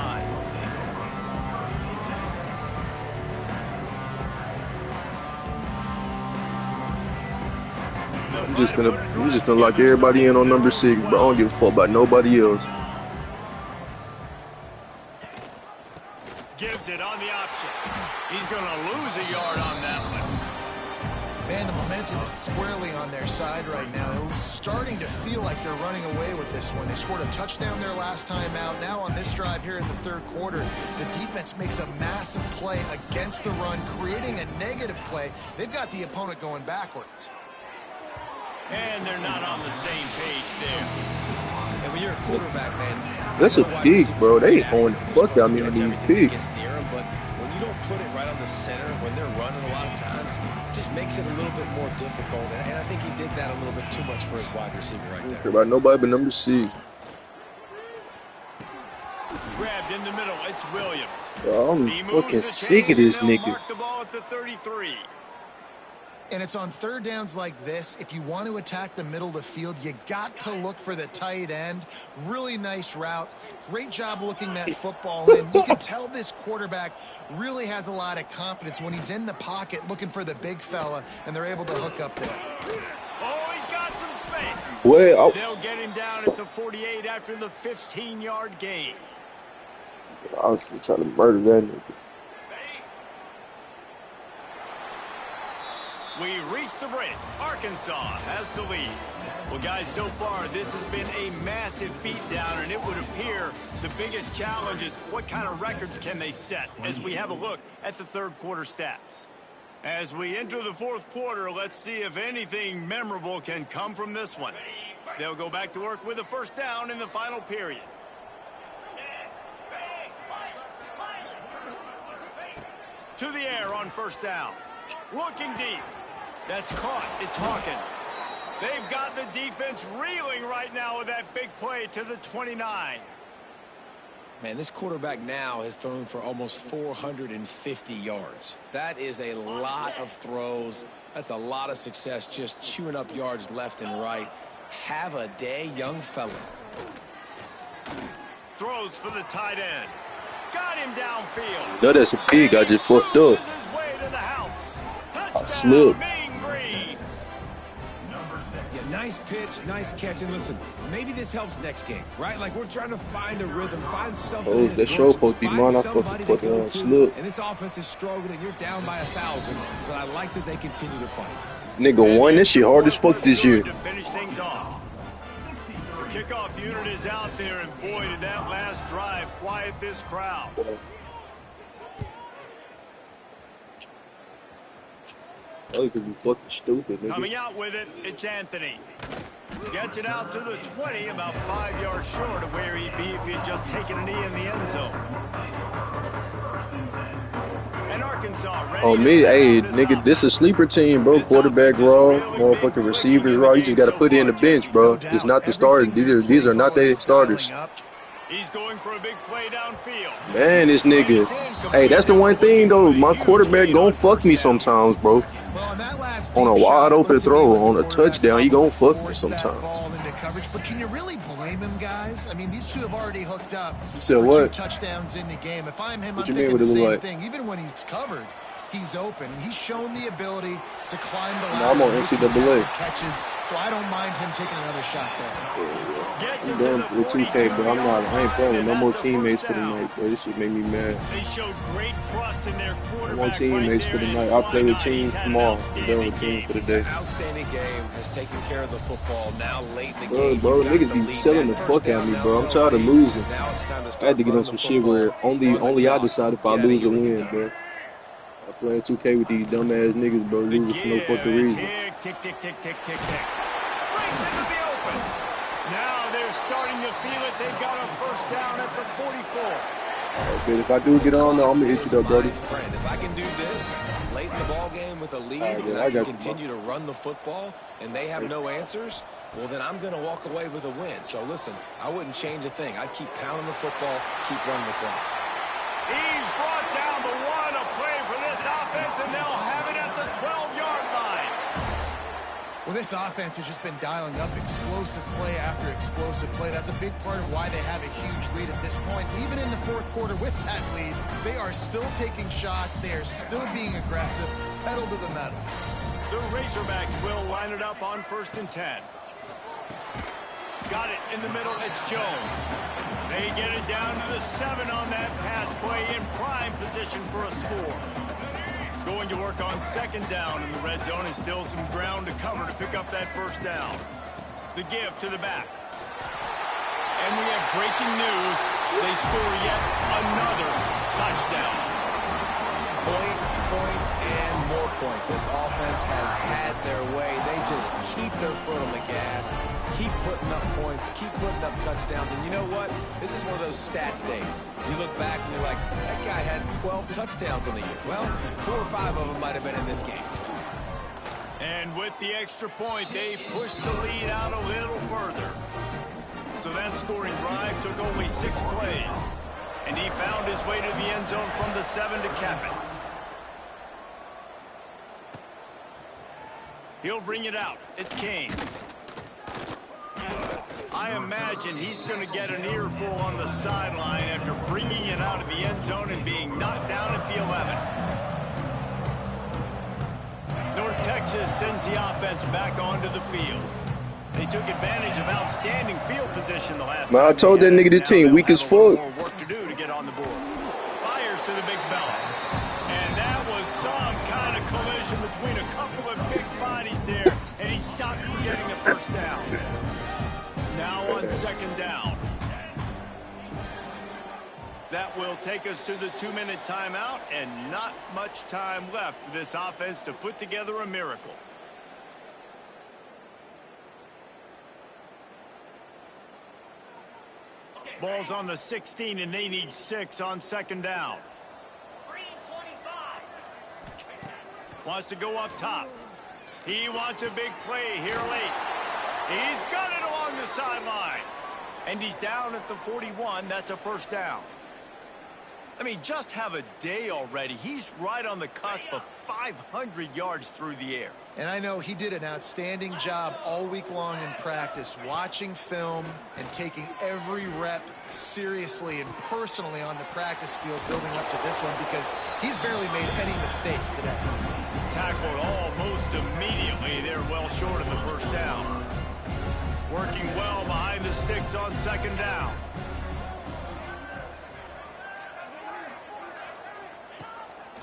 Speaker 4: I'm just gonna lock everybody in on number 6, bro. I don't give a fuck about nobody else.
Speaker 1: Gives it on the option. He's gonna lose a yard on that one.
Speaker 3: Man, the momentum is squarely on their side right now. It was starting to feel like they're running away with this one. They scored a touchdown their last time out. Now on this drive here in the third quarter, the defense makes a massive play against the run, creating a negative play. They've got the opponent going backwards.
Speaker 1: And they're not on the same page there.
Speaker 2: And when you're a quarterback, man,
Speaker 4: that's a pig, bro. They ain't going the fuck out me on these pigs.
Speaker 2: But when you don't put it right on the center, when they're running a lot of times, it just makes it a little bit more difficult. And I think he did that a little bit too much for his wide receiver right there.
Speaker 4: I don't care about nobody but number 6.
Speaker 1: Grabbed in the middle, it's Williams.
Speaker 4: Bro, I'm fucking sick of this nigga.
Speaker 1: Mark the ball at the 33.
Speaker 3: And it's on third downs like this. If you want to attack the middle of the field, you got to look for the tight end. Really nice route. Great job looking that football in. You can tell this quarterback really has a lot of confidence when he's in the pocket looking for the big fella, and they're able to hook up there.
Speaker 1: Oh, he's got some space.
Speaker 4: Well,
Speaker 1: they'll get him down at the 48 after the 15-yard gain.
Speaker 4: I was trying to murder that nigga.
Speaker 1: We reached the break. Arkansas has the lead. Well, guys, so far, this has been a massive beatdown, and it would appear the biggest challenge is what kind of records can they set as we have a look at the third quarter stats. As we enter the fourth quarter, let's see if anything memorable can come from this one. They'll go back to work with a first down in the final period. To the air on first down. Looking deep. That's caught. It's Hawkins. They've got the defense reeling right now with that big play to the 29.
Speaker 2: Man, this quarterback now has thrown for almost 450 yards. That is a lot of throws. That's a lot of success, just chewing up yards left and right. Have a day, young fella.
Speaker 1: Throws for the tight end. Got him downfield.
Speaker 4: No, that's a pig. I just fucked up. I slipped.
Speaker 2: Nice pitch, nice catch, and listen, maybe this helps next game, right? Like, we're trying to find a rhythm, find something.
Speaker 4: Oh, that show supposed to be mine. I fucking slipped.
Speaker 2: And this offense is struggling. You're down by 1,000, but I like that they continue to fight.
Speaker 4: Nigga won this shit hard as fuck this year.
Speaker 1: To finish things off. The kickoff unit is out there, and boy, did that last drive quiet this crowd.
Speaker 4: Oh, you could be fucking stupid, nigga.
Speaker 1: Coming out with it, it's Anthony. Gets it out to the 20, about 5 yards short of where he'd be if he had just taken a knee in the end zone. And Arkansas ready.
Speaker 4: Oh, me, hey, nigga, this is a sleeper team, bro. Quarterback raw, motherfucking receivers raw. You just got to put it in the bench, bro. It's not the starters. These are not their starters.
Speaker 1: He's going for a big play downfield.
Speaker 4: Man, this nigga. Hey, that's the one thing, though. My quarterback gonna fuck me sometimes, bro. On a wide open throw, on a touchdown, he gonna fuck me sometimes.
Speaker 3: But can you really blame him, guys? I mean, these two have already hooked up.
Speaker 4: You said
Speaker 3: for 2
Speaker 4: what?
Speaker 3: touchdowns in the game. If I'm him,
Speaker 4: What
Speaker 3: I'm
Speaker 4: you mean,
Speaker 3: thinking the same
Speaker 4: like?
Speaker 3: thing. Even when he's covered, he's open. He's shown the ability to climb the ladder.
Speaker 4: No, I'm on NCAA.
Speaker 3: Catches, so I don't mind him taking another shot there.
Speaker 4: I'm done with 2K, bro. I ain't playing with no more teammates for the night, bro. This shit make me mad.
Speaker 1: They showed great trust in their quarterback.
Speaker 4: I want teammates for the night. I'll play with teams tomorrow. I'm done with teams for the day.
Speaker 2: Outstanding game, has taken care of the football. Now late in the game,
Speaker 4: Bro, niggas be selling the fuck out of me, bro. I'm tired of losing. I had to get on some shit where only I decide if I lose or win, bro. I play 2K with these dumbass niggas, bro. Losing for no fucking reason.
Speaker 1: Tick, tick, tick, tick, tick, tick. Brings into the open. Now they're starting to feel it. They've got a first down at the 44.
Speaker 4: But if I do get on, though, I'm gonna hit you up, Brody.
Speaker 2: Friend, if I can do this late in the ball game with a lead, and I can continue to run the football, and they have no answers, well, then I'm going to walk away with a win. So listen, I wouldn't change a thing. I'd keep pounding the football, keep running the clock.
Speaker 1: He's brought down the one, a play for this offense, and they'll have it at the 12-yard line.
Speaker 3: Well, this offense has just been dialing up explosive play after explosive play. That's a big part of why they have a huge lead at this point. Even in the fourth quarter with that lead, they are still taking shots. They are still being aggressive, pedal to the metal.
Speaker 1: The Razorbacks will line it up on 1st and 10. Got it in the middle. It's Jones. They get it down to the 7 on that pass play, in prime position for a score. Going to work on 2nd down in the red zone, and still some ground to cover to pick up that first down. The give to the back. And we have breaking news. They score yet another touchdown.
Speaker 2: Points, and more points. This offense has had their way. They just keep their foot on the gas, keep putting up points, keep putting up touchdowns. And you know what? This is one of those stats days. You look back and you're like, that guy had 12 touchdowns in the year. Well, 4 or 5 of them might have been in this game.
Speaker 1: And with the extra point, they pushed the lead out a little further. So that scoring drive took only 6 plays. And he found his way to the end zone from the 7 to cap it. He'll bring it out. It's King. I imagine he's going to get an earful on the sideline after bringing it out of the end zone and being knocked down at the 11. North Texas sends the offense back onto the field. They took advantage of outstanding field position the last time.
Speaker 4: I told that nigga the team weak as fuck.
Speaker 1: More work to do to get on the board. Fires to the big fella. And that was some kind of collision between a couple of big bodies there, and he stopped from getting the first down. Now on 2nd down. That will take us to the 2-minute timeout, and not much time left for this offense to put together a miracle. Ball's on the 16, and they need 6 on 2nd down. Wants to go up top. He wants a big play here late. He's got it along the sideline. And he's down at the 41. That's a first down. I mean, just have a day already. He's right on the cusp of 500 yards through the air.
Speaker 3: And I know he did an outstanding job all week long in practice, watching film and taking every rep seriously and personally on the practice field building up to this one, because he's barely made any mistakes today.
Speaker 1: Tackled almost immediately. They're well short of the first down. Working well behind the sticks on second down.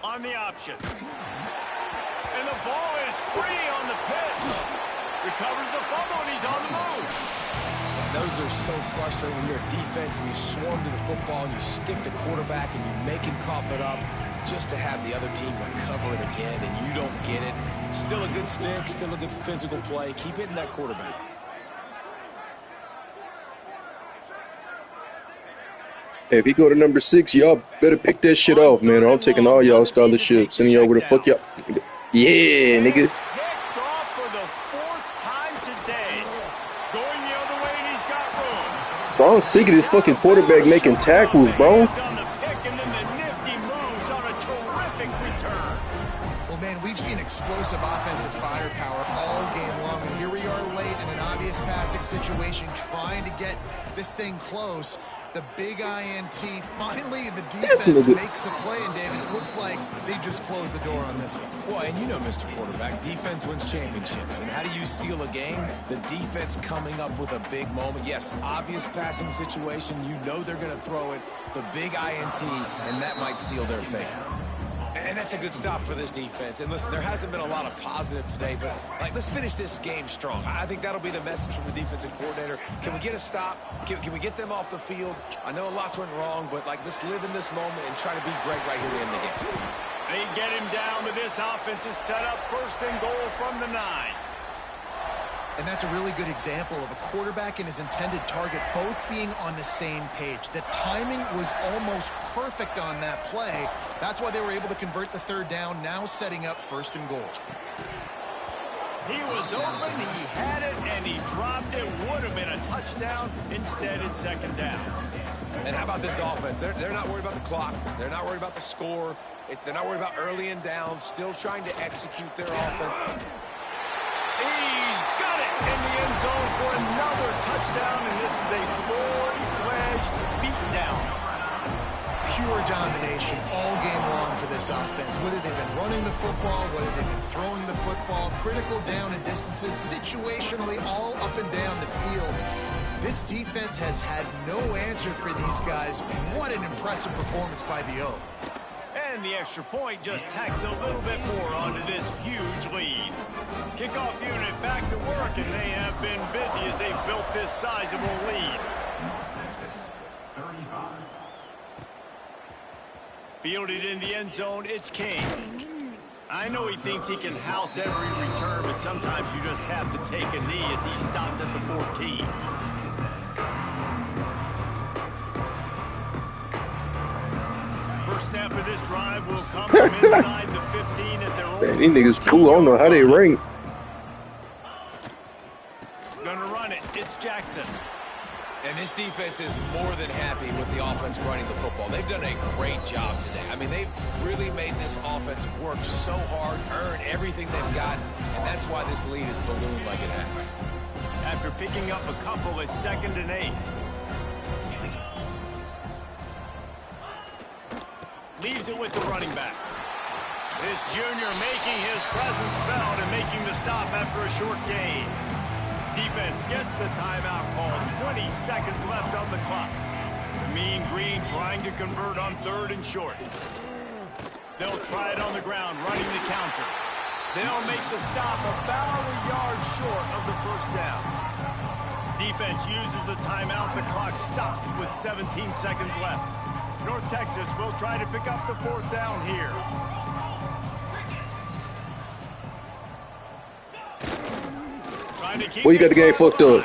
Speaker 1: On the option. And the ball is free on the pitch. Recovers the fumble, and he's on the move.
Speaker 2: And those are so frustrating when you're a defense and you swarm to the football and you stick the quarterback and you make him cough it up just to have the other team recover it again and you don't get it. Still a good stick, still a good physical play. Keep hitting that quarterback.
Speaker 4: Hey, if you go to number 6, y'all better pick that shit off, man, or I'm taking all y'all scholarships, sending y'all where the fuck y'all. Yeah, nigga.
Speaker 1: Picked off for the 4th time today. Going the other way, and he's got room.
Speaker 4: Bro, I'm sick of this fucking quarterback making tackles, bro.
Speaker 1: On the pick, and then the nifty moves on a terrific return.
Speaker 3: Well, man, we've seen explosive offensive firepower all game long, and here we are late in an obvious passing situation trying to get this thing close. The big INT, finally the defense makes a play, and David, it looks like they just closed the door on this one.
Speaker 2: Well, and you know, Mr. Quarterback, defense wins championships. And how do you seal a game? The defense coming up with a big moment. Yes, obvious passing situation. You know they're going to throw it. The big INT, and that might seal their fate. And that's a good stop for this defense. And listen, there hasn't been a lot of positive today, but let's finish this game strong. I think that'll be the message from the defensive coordinator. Can we get a stop? Can we get them off the field? I know lots went wrong, but let's live in this moment and try to be great right here to end the game.
Speaker 1: They get him down, but this offense is set up 1st and goal from the 9.
Speaker 3: And that's a really good example of a quarterback and his intended target both being on the same page. The timing was almost perfect on that play. That's why they were able to convert the 3rd down, now setting up 1st and goal.
Speaker 1: He was open, he had it, and he dropped it. Would have been a touchdown. Instead, it's 2nd down.
Speaker 2: And how about this offense? They're not worried about the clock. They're not worried about the score. They're not worried about early and down. Still trying to execute their offense.
Speaker 1: He's got it in the end zone for another touchdown, and this is a full-fledged beatdown.
Speaker 3: Pure domination all game long for this offense. Whether they've been running the football, whether they've been throwing the football, critical down and distances, situationally all up and down the field. This defense has had no answer for these guys. What an impressive performance by the O.
Speaker 1: And the extra point just tacks a little bit more onto this huge lead. Kickoff unit back to work, and they have been busy as they've built this sizable lead. Fielded in the end zone, it's King. I know he thinks he can house every return, but sometimes you just have to take a knee as he stopped at the 14. First snap of this drive will come from inside the 15 at their own.
Speaker 4: Man, these niggas cool. I don't know how they rank.
Speaker 1: Gonna run it. It's Jackson.
Speaker 2: And this defense is more than happy with the offense running the football. They've done a great job today. I mean, they've really made this offense work so hard, earn everything they've got, and that's why this lead is ballooned like it has.
Speaker 1: After picking up a couple at 2nd and 8. Leaves it with the running back. This junior making his presence felt and making the stop after a short gain. Defense gets the timeout called. 20 seconds left on the clock. The Mean Green trying to convert on 3rd and short. They'll try it on the ground, running the counter. They'll make the stop about a yard short of the 1st down. Defense uses a timeout. The clock stops with 17 seconds left. North Texas will try to pick up the 4th down here.
Speaker 4: Well, you got the game fucked up.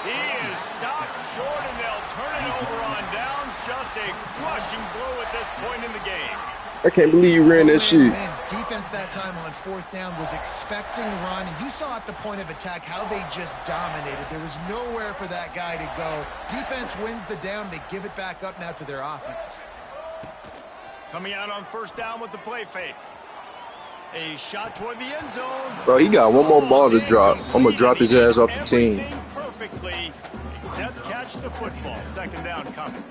Speaker 1: He is stopped short, and they'll turn it over on downs. Just a crushing blow at this point in the game.
Speaker 4: I can't believe you ran that shit.
Speaker 3: Defense that time on 4th down was expecting to run, and you saw at the point of attack how they just dominated. There was nowhere for that guy to go. Defense wins the down. They give it back up now to their offense.
Speaker 1: Coming out on 1st down with the play fake. A shot toward the end zone.
Speaker 4: Bro, he got one more ball to drop. I'm going to drop his ass off the team.
Speaker 1: Perfectly, except catch the football. 2nd down coming.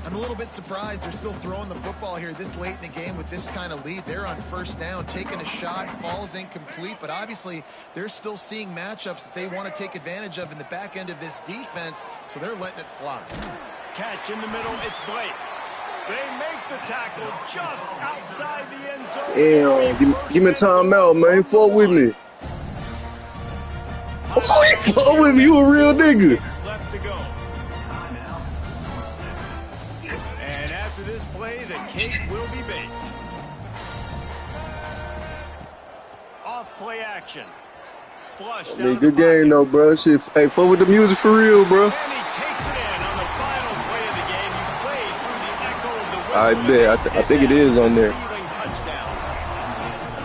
Speaker 3: I'm a little bit surprised they're still throwing the football here this late in the game with this kind of lead. They're on 1st down, taking a shot, falls incomplete, but obviously they're still seeing matchups that they want to take advantage of in the back end of this defense, so they're letting it fly.
Speaker 1: Catch in the middle, it's Blake. They make the tackle just outside the end zone.
Speaker 4: Damn, give me a timeout, man. Fuck with me. Fuck with me, you a real nigga.
Speaker 1: Left to go. And after this play, the cake will be baked. Off play action. Flush down.
Speaker 4: Good game though, bro. Shit, hey, fuck with the music for real, bro.
Speaker 1: And he takes it in on the final play of the game. You played through the echo of the whistle.
Speaker 4: I bet. I think it is on there.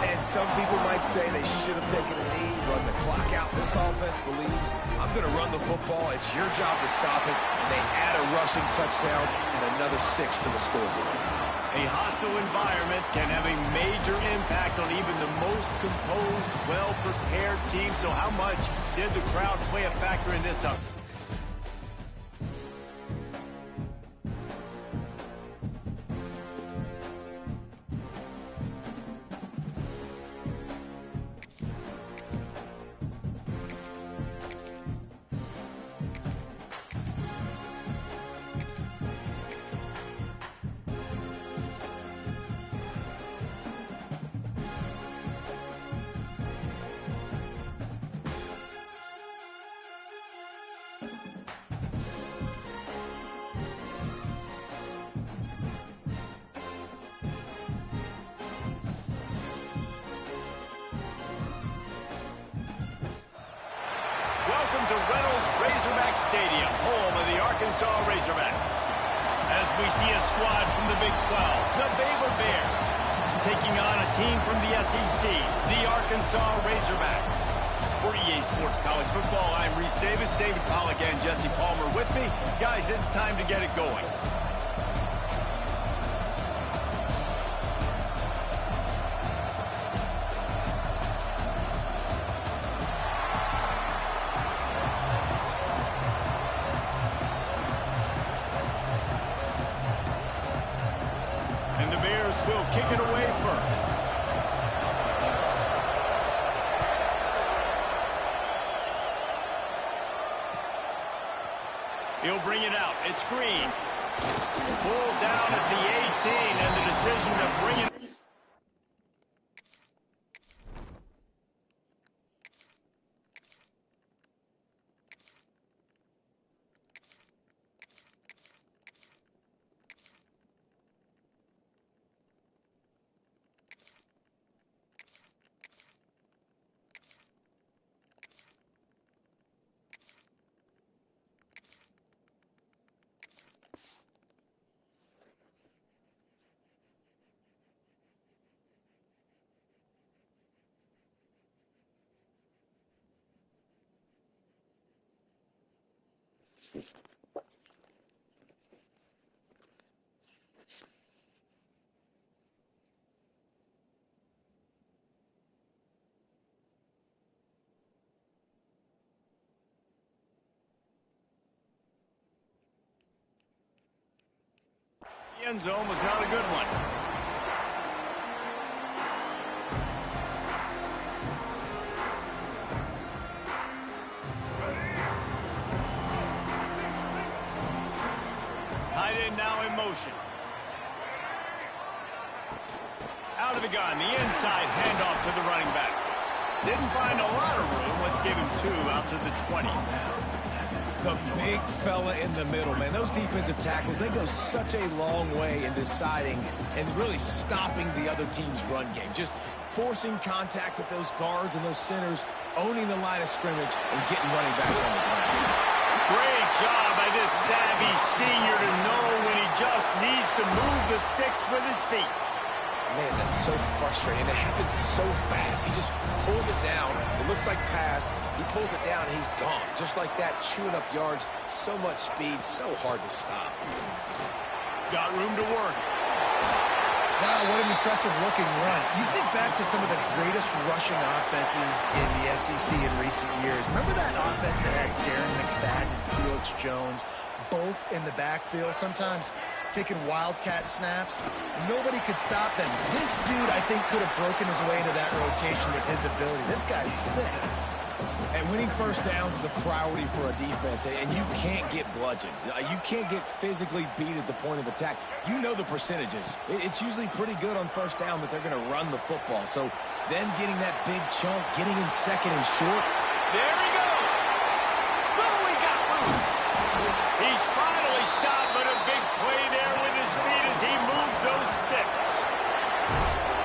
Speaker 2: And some people might say they should have taken a knee, run the clock out. This offense believes, I'm going to run the football. It's your job to stop it. And they add a rushing touchdown and another 6 to the scoreboard.
Speaker 1: A hostile environment can have a major impact on even the most composed, well-prepared team. So how much did the crowd play a factor in this up? Stadium, home of the Arkansas Razorbacks. As we see a squad from the Big 12, the Baylor Bears, taking on a team from the SEC, the Arkansas Razorbacks. For EA Sports College Football, I'm Reese Davis, David Pollack, and Jesse Palmer with me. Guys, it's time to get it going. And the Bears will kick it away first. He'll bring it out. It's Green. Pulled down at the 18, and the decision to bring it. The end zone was not a good one. Tight end now in motion. Out of the gun, the inside handoff to the running back. Didn't find a lot of room. Let's give him 2 out to the 20.
Speaker 2: The big fella in the middle, man. Those defensive tackles, they go such a long way in deciding and really stopping the other team's run game. Just forcing contact with those guards and those centers, owning the line of scrimmage, and getting running backs on the ground.
Speaker 1: Great job by this savvy senior to know when he just needs to move the sticks with his feet.
Speaker 2: Man, that's so frustrating. It happens so fast. He just pulls it down. It looks like pass. He pulls it down, and he's gone. Just like that, chewing up yards. So much speed, so hard to stop.
Speaker 1: Got room to work.
Speaker 3: Wow, what an impressive-looking run. You think back to some of the greatest rushing offenses in the SEC in recent years. Remember that offense that had Darren McFadden and Felix Jones both in the backfield, sometimes taking wildcat snaps? Nobody could stop them. This dude, I think, could have broken his way into that rotation with his ability. This guy's sick.
Speaker 2: And winning first downs is a priority for a defense, and you can't get bludgeoned. You can't get physically beat at the point of attack. You know the percentages. It's usually pretty good on first down that they're going to run the football. So then getting that big chunk, getting in second and short.
Speaker 1: There he goes. Oh, he got loose. He's finally stopped, but a big play there with his speed as he moves those sticks.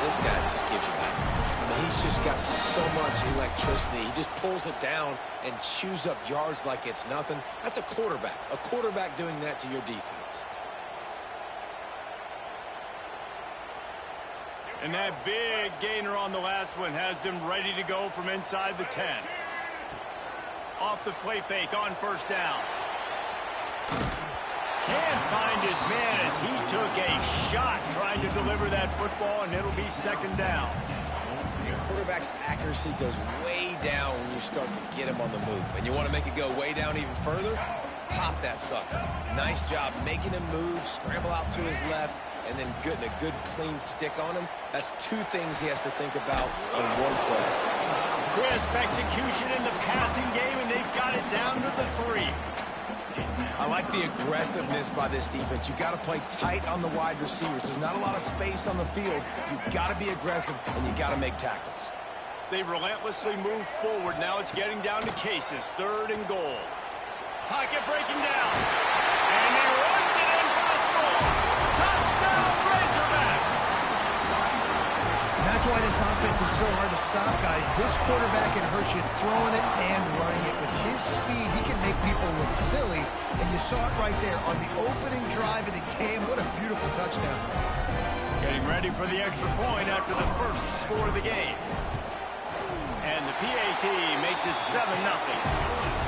Speaker 2: This guy just gives you nightmares. I mean, he's just got so much electricity. He just pulls it down and chews up yards like it's nothing. That's a quarterback. A quarterback doing that to your defense.
Speaker 1: And that big gainer on the last one has them ready to go from inside the 10. Off the play fake on first down. Can't find his man as he took a shot trying to deliver that football, and it'll be second down.
Speaker 2: Your quarterback's accuracy goes way down when you start to get him on the move. And you want to make it go way down even further? Pop that sucker. Nice job making him move, scramble out to his left, and then getting a good clean stick on him. That's two things he has to think about on one play.
Speaker 1: Crisp execution in the passing game, and they've got it down to the 3.
Speaker 2: I like the aggressiveness by this defense. You got to play tight on the wide receivers. There's not a lot of space on the field. You've got to be aggressive, and you got to make tackles.
Speaker 1: They've relentlessly moved forward. Now it's getting down to cases. 3rd and goal. Pocket breaking down. And he runs it in for the score. Touchdown, Razorbacks.
Speaker 3: And that's why this offense is so hard to stop, guys. This quarterback can hurt you throwing it and running it. With his speed, he can make people look silly. And you saw it right there on the opening drive of the game. What a beautiful touchdown.
Speaker 1: Getting ready for the extra point after the first score of the game. And the PAT makes it 7-0.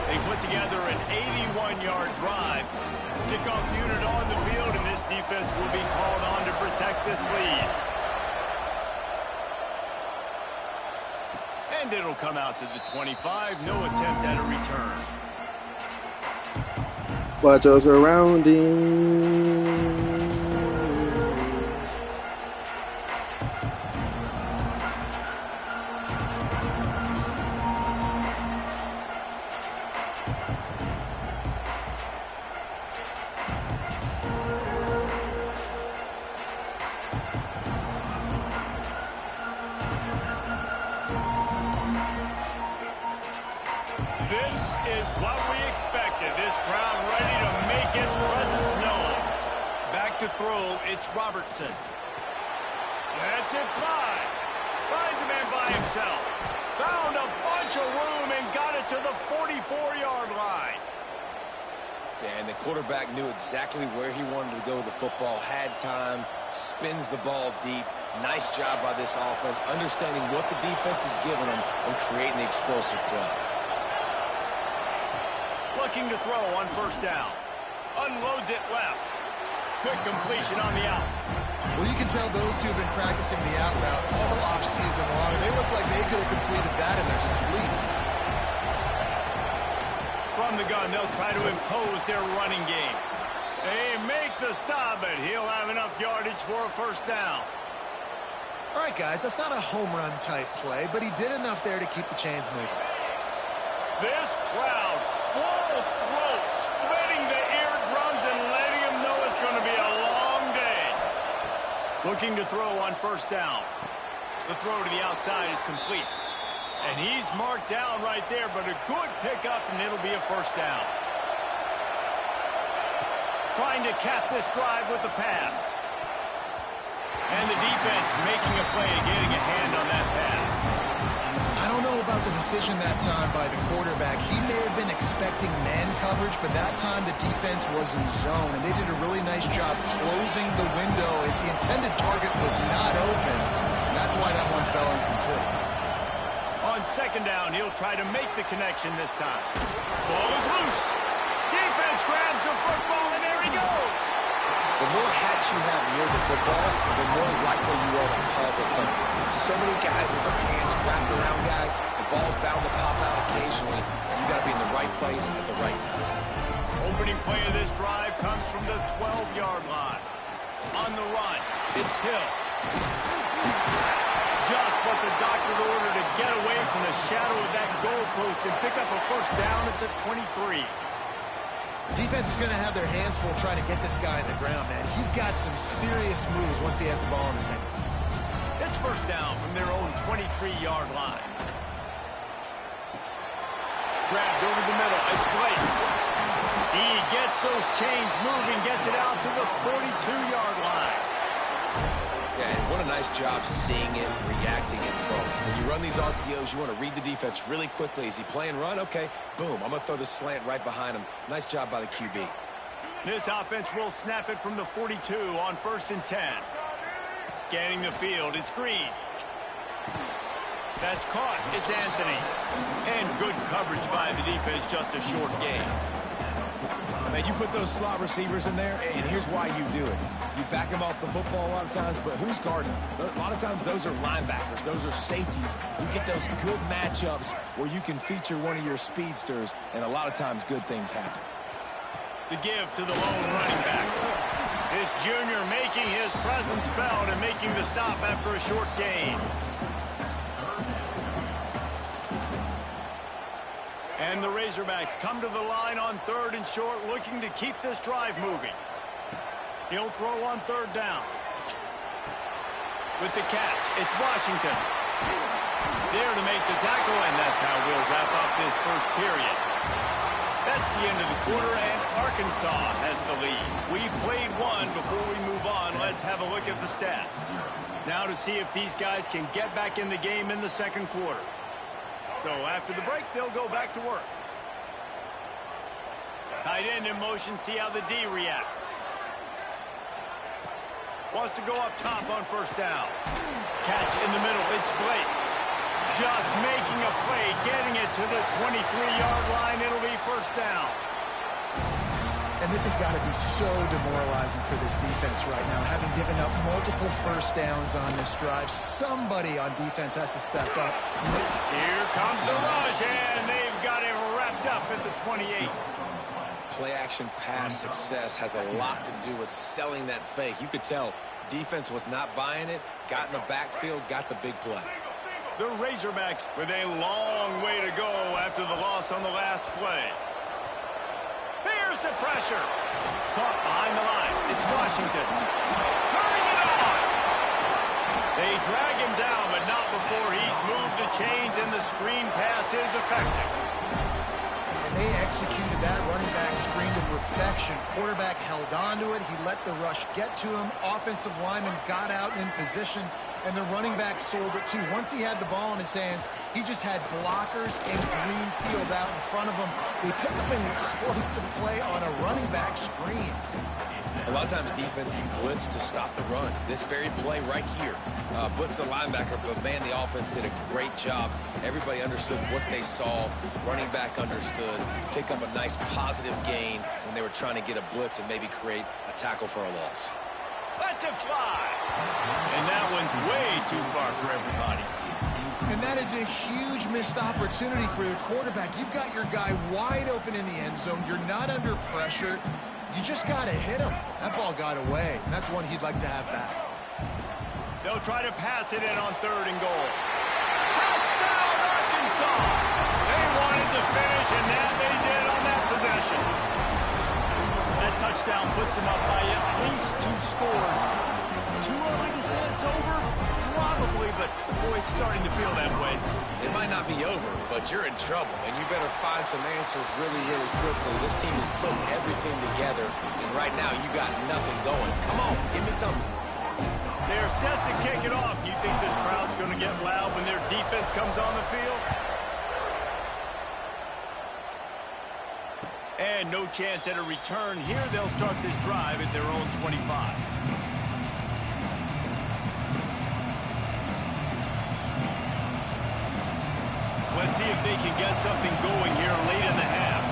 Speaker 1: They put together an 81-yard drive. Kickoff unit on the field, and this defense will be called on to protect this lead. And it'll come out to the 25. No attempt at a return.
Speaker 4: Watch us surrounding.
Speaker 1: This is what we expected. This crowd ready to make its presence known. Back to throw, it's Robertson. That's it fly. Finds a man by himself. Found a bunch of room and got it to the 44-yard line.
Speaker 2: Yeah, and the quarterback knew exactly where he wanted to go with the football, had time, spins the ball deep. Nice job by this offense, understanding what the defense is giving them and creating the explosive play.
Speaker 1: Looking to throw on first down. Unloads it left. Quick completion on the out.
Speaker 3: Well, you can tell those two have been practicing the out route all offseason long. They look like they could have completed that in their sleep.
Speaker 1: From the gun, they'll try to impose their running game. They make the stop, but he'll have enough yardage for a first down.
Speaker 3: All right, guys, that's not a home run type play, but he did enough there to keep the chains moving.
Speaker 1: This crowd, full throat, splitting the eardrums and letting them know it's going to be a long day. Looking to throw on first down. The throw to the outside is complete. And he's marked down right there, but a good pickup, and it'll be a first down. Trying to cap this drive with the pass. And the defense making a play, getting a hand on that pass.
Speaker 3: I don't know about about the decision that time by the quarterback. He may have been expecting man coverage, but that time the defense was in zone, and they did a really nice job closing the window. The intended target was not open, and that's why that one fell incomplete.
Speaker 1: On second down, he'll try to make the connection this time. Ball is loose. Defense grabs the football, and there he goes.
Speaker 2: The more hats you have near the football, the more likely you are to cause a fumble. So many guys with their hands wrapped around guys, the ball's bound to pop out occasionally. You got to be in the right place at the right time.
Speaker 1: Opening play of this drive comes from the 12-yard line. On the run, it's Hill. Just what the doctor ordered to get away from the shadow of that goalpost and pick up a first down at the 23.
Speaker 3: Defense is going to have their hands full trying to get this guy on the ground, man. He's got some serious moves once he has the ball in his hands.
Speaker 1: It's first down from their own 23-yard line. Grabbed over the middle. It's Blake. He gets those chains moving, gets it out to the 42-yard line.
Speaker 2: Yeah, and what a nice job seeing it, reacting, and throwing. When you run these RPOs, you want to read the defense really quickly. Is he playing run? Okay, boom. I'm going to throw the slant right behind him. Nice job by the QB.
Speaker 1: This offense will snap it from the 42 on 1st and 10. Scanning the field, it's Green. That's caught. It's Anthony. And good coverage by the defense, just a short gain.
Speaker 2: Man, you put those slot receivers in there, and here's why you do it. You back them off the football a lot of times, but who's guarding them? A lot of times those are linebackers. Those are safeties. You get those good matchups where you can feature one of your speedsters, and a lot of times good things happen.
Speaker 1: The give to the lone running back. This junior making his presence felt and making the stop after a short gain. And the Razorbacks come to the line on 3rd and short, looking to keep this drive moving. He'll throw on 3rd down. With the catch, it's Washington. There to make the tackle, and that's how we'll wrap up this first period. That's the end of the quarter, and Arkansas has the lead. We've played one. Before we move on, let's have a look at the stats. Now to see if these guys can get back in the game in the second quarter. So after the break, they'll go back to work. Tight end in motion, see how the D reacts. Wants to go up top on 1st down. Catch in the middle, it's Blake. Just making a play, getting it to the 23-yard line. It'll be 1st down.
Speaker 3: And this has got to be so demoralizing for this defense right now. Having given up multiple 1st downs on this drive, somebody on defense has to step up.
Speaker 1: Here comes the rush, and they've got it wrapped up at the 28.
Speaker 2: Play-action pass success has a lot to do with selling that fake. You could tell defense was not buying it, got in the backfield, got the big play.
Speaker 1: The Razorbacks with a long way to go after the loss on the last play. Here's the pressure. Caught behind the line. It's Washington. Turning it on. They drag him down, but not before he's moved the chains, and the screen pass is effective.
Speaker 3: And they executed that running back screen to perfection. Quarterback held on to it. He let the rush get to him. Offensive lineman got out in position, and the running back sold it too. Once he had the ball in his hands, he just had blockers and green field out in front of him. They pick up an explosive play on a running back screen.
Speaker 2: A lot of times defenses blitz to stop the run. This very play right here, blitz the linebacker, but man, the offense did a great job. Everybody understood what they saw. Running back understood. Pick up a nice positive gain when they were trying to get a blitz and maybe create a tackle for a loss.
Speaker 1: Let's it fly. And that one's way too far for everybody.
Speaker 3: And that is a huge missed opportunity for the quarterback. You've got your guy wide open in the end zone. You're not under pressure. You just got to hit him. That ball got away, and that's one he'd like to have back.
Speaker 1: They'll try to pass it in on 3rd and goal. Touchdown, Arkansas! They wanted to finish, and that they did on that possession. That touchdown puts them up by at least 2 scores. Too early to say it's over? Probably, but boy, it's starting to feel that way.
Speaker 2: It might not be over, but you're in trouble, and you better find some answers really, really quickly. This team is putting everything together, and right now you got nothing going. Come on, give me something.
Speaker 1: They're set to kick it off. You think this crowd's going to get loud when their defense comes on the field? And no chance at a return here. They'll start this drive at their own 25. Let's see if they can get something going here late in the half.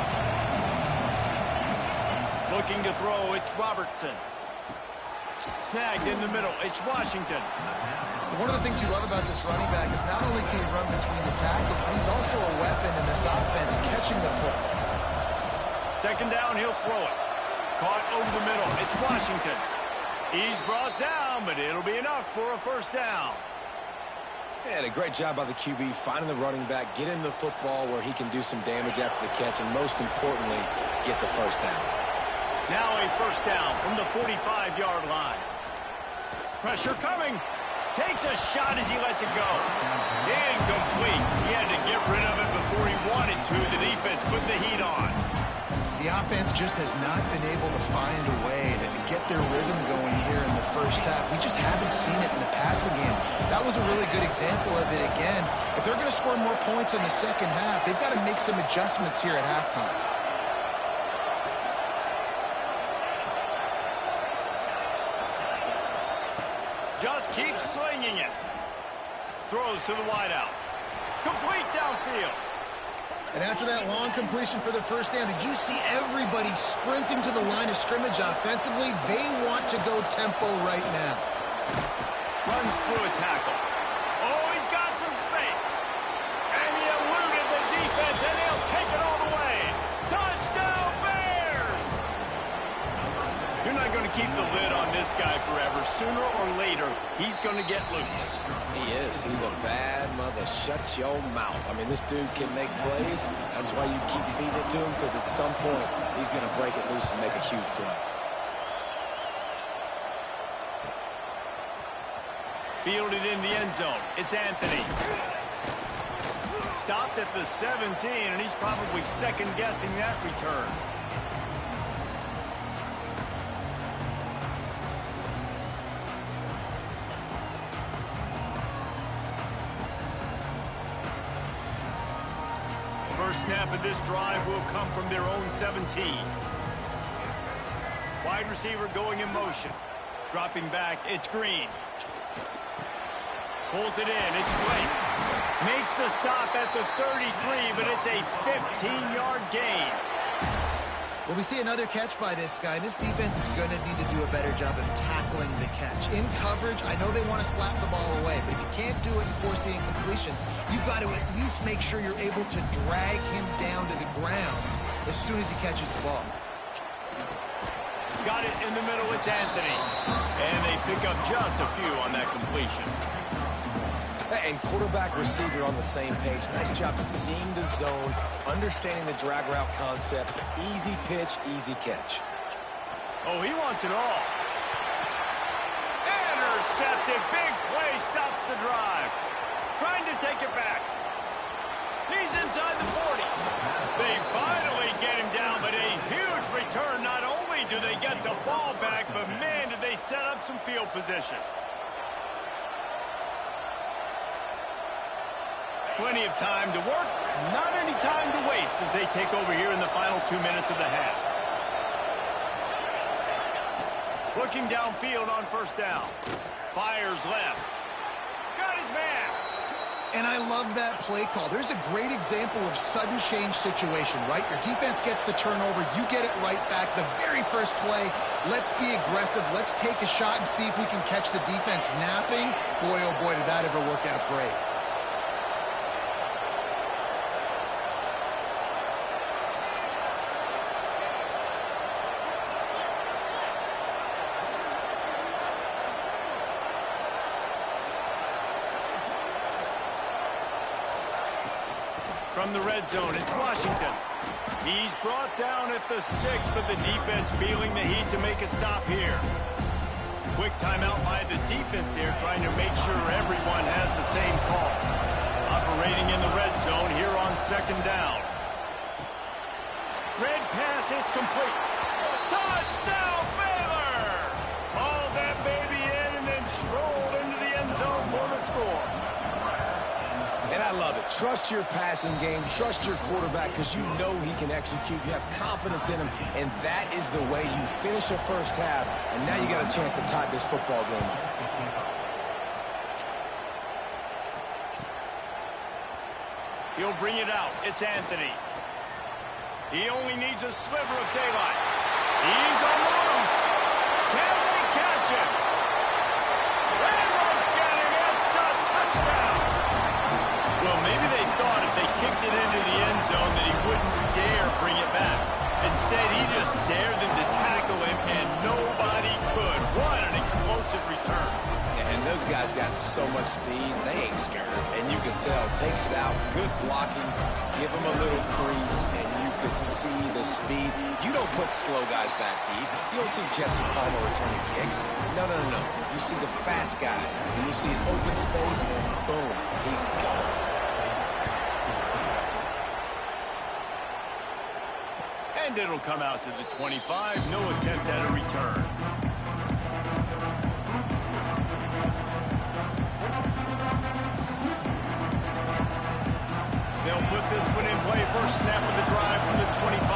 Speaker 1: Looking to throw, it's Robertson. Snagged in the middle, it's Washington.
Speaker 3: One of the things you love about this running back is not only can he run between the tackles, but he's also a weapon in this offense, catching the football.
Speaker 1: Second down, he'll throw it. Caught over the middle, it's Washington. He's brought down, but it'll be enough for a first down.
Speaker 2: And a great job by the QB finding the running back, getting the football where he can do some damage after the catch, and most importantly, get the first down.
Speaker 1: Now a first down from the 45-yard line. Pressure coming. Takes a shot as he lets it go. Incomplete. He had to get rid of it before he wanted to. The defense put the heat on.
Speaker 3: The offense just has not been able to find a way to get their rhythm going here in the first half. We just haven't seen it in the passing game. That was a really good example of it again. If they're going to score more points in the second half, they've got to make some adjustments here at halftime.
Speaker 1: Just keeps slinging it. Throws to the wideout. Complete downfield.
Speaker 3: And after that long completion for the first down, did you see everybody sprinting to the line of scrimmage offensively? They want to go tempo right now.
Speaker 1: Runs through a tackle. Oh, he's got some space. And he eluded the defense, and he'll take it all the way. Touchdown, Bears! You're not going to keep the lid on this guy forever. Sooner or later, he's going to get loose.
Speaker 2: He is. He's a bad mother. Shut your mouth. I mean, this dude can make plays. That's why you keep feeding it to him, because at some point, he's going to break it loose and make a huge play.
Speaker 1: Fielded in the end zone. It's Anthony. Stopped at the 17, and he's probably second-guessing that return. First snap of this drive will come from their own 17. Wide receiver going in motion. Dropping back, it's Green. Pulls it in, it's Blake. Makes the stop at the 33, but it's a 15-yard gain.
Speaker 3: Well, we see another catch by this guy. This defense is going to need to do a better job of tackling the catch. In coverage, I know they want to slap the ball away, but if you can't do it and force the incompletion, you've got to at least make sure you're able to drag him down to the ground as soon as he catches the ball.
Speaker 1: Got it in the middle, it's Anthony. And they pick up just a few on that completion.
Speaker 2: And quarterback receiver on the same page. Nice job seeing the zone, understanding the drag route concept. Easy pitch, easy catch.
Speaker 1: Oh, he wants it all. Intercepted. Big play stops the drive. Trying to take it back. He's inside the 40. They finally get him down, but a huge return. Not only do they get the ball back, but man, did they set up some field position. Plenty of time to work, not any time to waste as they take over here in the final 2 minutes of the half. Looking downfield on first down. Fires left. Got his man.
Speaker 3: And I love that play call. There's a great example of sudden change situation, right? Your defense gets the turnover. You get it right back. The very first play, let's be aggressive. Let's take a shot and see if we can catch the defense napping. Boy, oh boy, did that ever work out great.
Speaker 1: From the red zone, it's Washington. He's brought down at the 6, but the defense feeling the heat to make a stop here. Quick timeout by the defense there, trying to make sure everyone has the same call. Operating in the red zone here on second down. Red pass, it's complete. Touchdown, Baylor! Hauled that baby in and then strolled into the end zone for the score.
Speaker 2: And I love it. Trust your passing game. Trust your quarterback because you know he can execute. You have confidence in him, and that is the way you finish a first half, and now you got a chance to tie this football game up.
Speaker 1: He'll bring it out. It's Anthony. He only needs a sliver of daylight. He's on the loose. Can they catch him? They won't get him. It's a touchdown. Well, maybe they thought if they kicked it into the end zone that he wouldn't dare bring it back. Instead, he just dared them to tackle him, and nobody could. What an explosive return.
Speaker 2: And those guys got so much speed, they ain't scared. And you can tell, takes it out, good blocking, give them a little crease, and you could see the speed. You don't put slow guys back deep. You don't see Jesse Palmer returning kicks. No, no, no, no. You see the fast guys, and you see an open space, and boom, he's gone.
Speaker 1: And it'll come out to the 25. No attempt at a return. They'll put this one in play. First snap of the drive from the 25.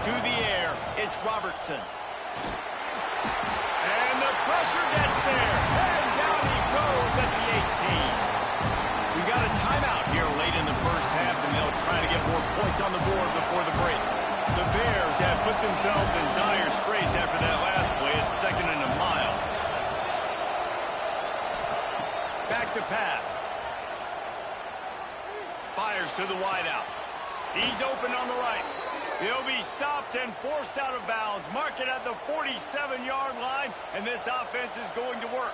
Speaker 1: To the air, it's Robertson. And the pressure gets there. And down he goes at the 18. We got a timeout here late in the first half, and they'll try to get more points on the board before the break. The Bears have put themselves in dire straits after that last play. It's 2nd and a mile. Back to pass. Fires to the wideout. He's open on the right. He'll be stopped and forced out of bounds. Mark it at the 47-yard line, and this offense is going to work.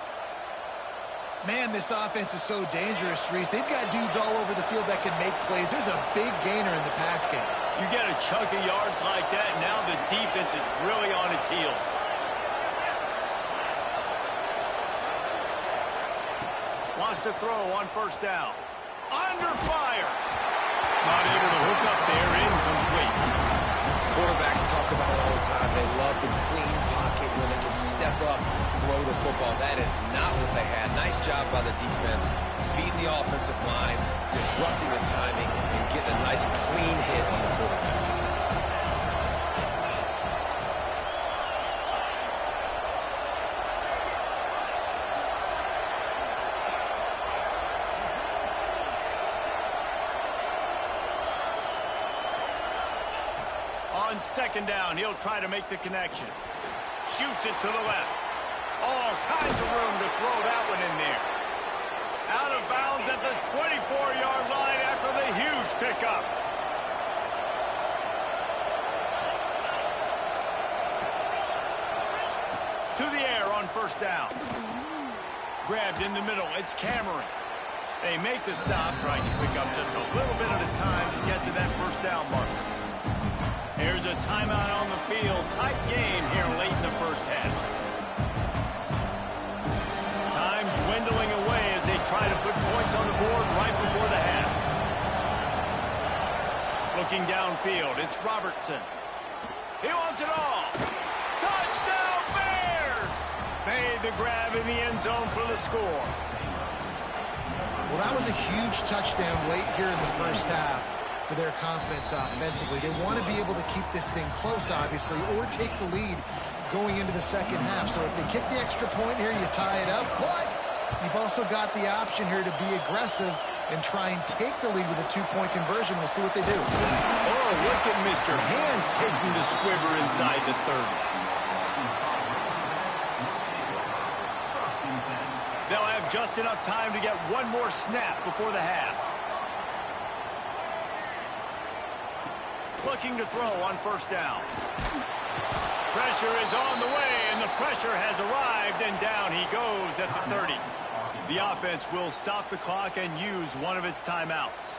Speaker 3: Man, this offense is so dangerous, Reese. They've got dudes all over the field that can make plays. There's a big gainer in the pass game.
Speaker 1: You get a chunk of yards like that, now the defense is really on its heels. Wants to throw on first down. Under fire. Not able to hook up there. Incomplete.
Speaker 2: Quarterbacks talk about it all the time. They love the clean pocket where they can step up, throw the football. That is not what they had. Nice job by the defense, beating the offensive line, disrupting the timing, and getting a nice clean hit on the quarterback.
Speaker 1: On 2nd down, he'll try to make the connection. Shoots it to the left. All kinds of room to throw that one in there. Out of bounds at the 24-yard line after the huge pickup. To the air on first down. Grabbed in the middle. It's Cameron. They make the stop, trying to pick up just a little bit at a time to get to that first down marker. Here's a timeout on the field. Tight game here late in the first half. Time dwindling away as they try to put points on the board right before the half. Looking downfield, it's Robertson. He wants it all. Touchdown Bears! Made the grab in the end zone for the score.
Speaker 3: Well, that was a huge touchdown late here in the first half for their confidence offensively. They want to be able to keep this thing close, obviously, or take the lead going into the second half. So if they kick the extra point here, you tie it up. But you've also got the option here to be aggressive and try and take the lead with a two-point conversion. We'll see what they do.
Speaker 1: Oh, look at Mr. Hands taking the squibber inside the 30. They'll have just enough time to get one more snap before the half. Looking to throw on first down. Pressure is on the way, and the pressure has arrived, and down he goes at the 30. The offense will stop the clock and use one of its timeouts.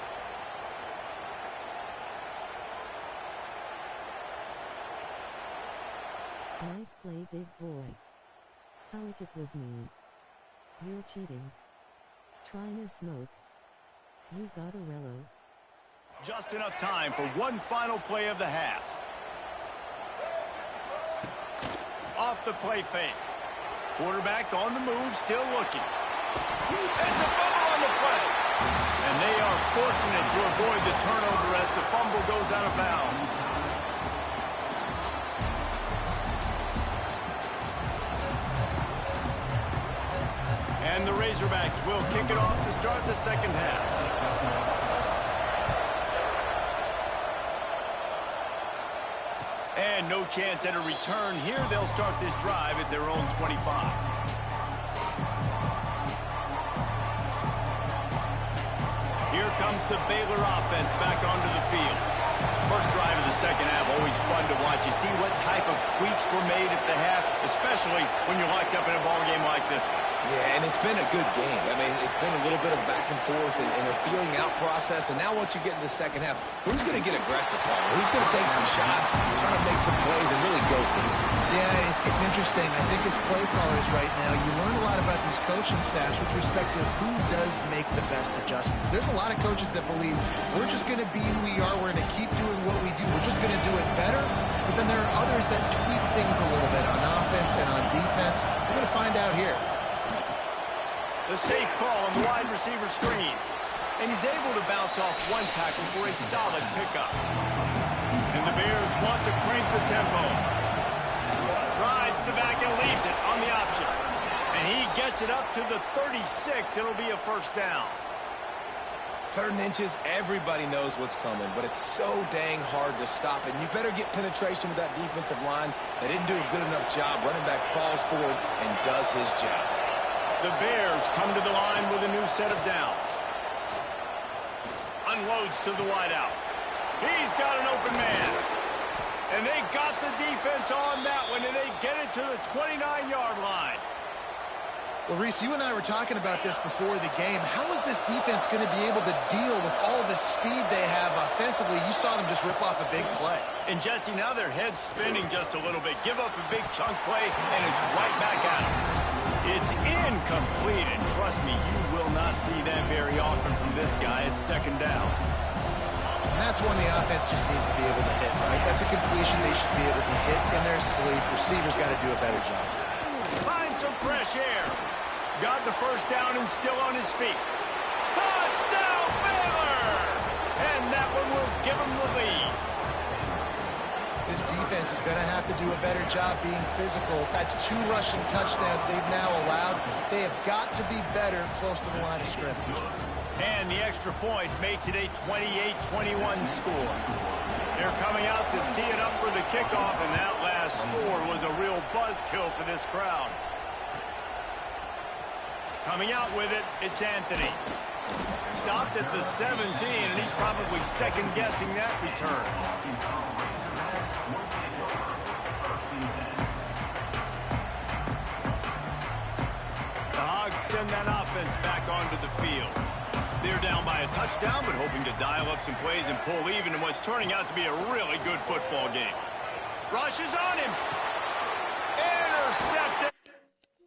Speaker 5: Nice play, big boy. How like it was me. You're cheating. Trying to smoke. You got a rello.
Speaker 1: Just enough time for one final play of the half. Off the play fake. Quarterback on the move, still looking. It's a fumble on the play. And they are fortunate to avoid the turnover as the fumble goes out of bounds. And the Razorbacks will kick it off to start the second half. And no chance at a return here. They'll start this drive at their own 25. Here comes the Baylor offense back onto the field. First drive of the second half, always fun to watch. You see what type of tweaks were made at the half, especially when you're locked up in a ball game like this one.
Speaker 2: Yeah, and it's been a good game. I mean, it's been a little bit of back and forth and a feeling out process. And now once you get in the second half, who's going to get aggressive, Paul? Who's going to take some shots, try to make some plays, and really go for it?
Speaker 3: Yeah, it's interesting. I think as play callers right now, you learn a lot about these coaching staffs with respect to who does make the best adjustments. There's a lot of coaches that believe we're just going to be who we are. We're going to keep doing what we do. We're just going to do it better. But then there are others that tweak things a little bit on offense and on defense. We're going to find out here.
Speaker 1: The safe call on the wide receiver screen. And he's able to bounce off one tackle for a solid pickup. And the Bears want to crank the tempo. Rides the back and leaves it on the option. And he gets it up to the 36. It'll be a first down.
Speaker 2: 3rd and inches, everybody knows what's coming, but it's so dang hard to stop it. You better get penetration with that defensive line. They didn't do a good enough job. Running back falls forward and does his job.
Speaker 1: The Bears come to the line with a new set of downs. Unloads to the wideout. He's got an open man. And they got the defense on that one, and they get it to the 29-yard line.
Speaker 3: Well, Reese, you and I were talking about this before the game. How is this defense going to be able to deal with all the speed they have offensively? You saw them just rip off a big play.
Speaker 1: And, Jesse, now their head's spinning just a little bit. Give up a big chunk play, and it's right back at them. It's incomplete, and trust me, you will not see that very often from this guy. It's second down.
Speaker 3: And that's one the offense just needs to be able to hit, right? That's a completion they should be able to hit in their sleep. Receivers got to do a better job.
Speaker 1: Find some fresh air. Got the first down and still on his feet. Touchdown, Baylor! And that one will give him the lead.
Speaker 3: This defense is going to have to do a better job being physical. That's 2 rushing touchdowns they've now allowed. They have got to be better close to the line of scrimmage.
Speaker 1: And the extra point makes it a 28-21 score. They're coming out to tee it up for the kickoff, and that last score was a real buzzkill for this crowd. Coming out with it, it's Anthony. Stopped at the 17, and he's probably second-guessing that return. The Hogs send that offense back onto the field. They're down by a touchdown, but hoping to dial up some plays and pull even in what's turning out to be a really good football game. Rush is on him.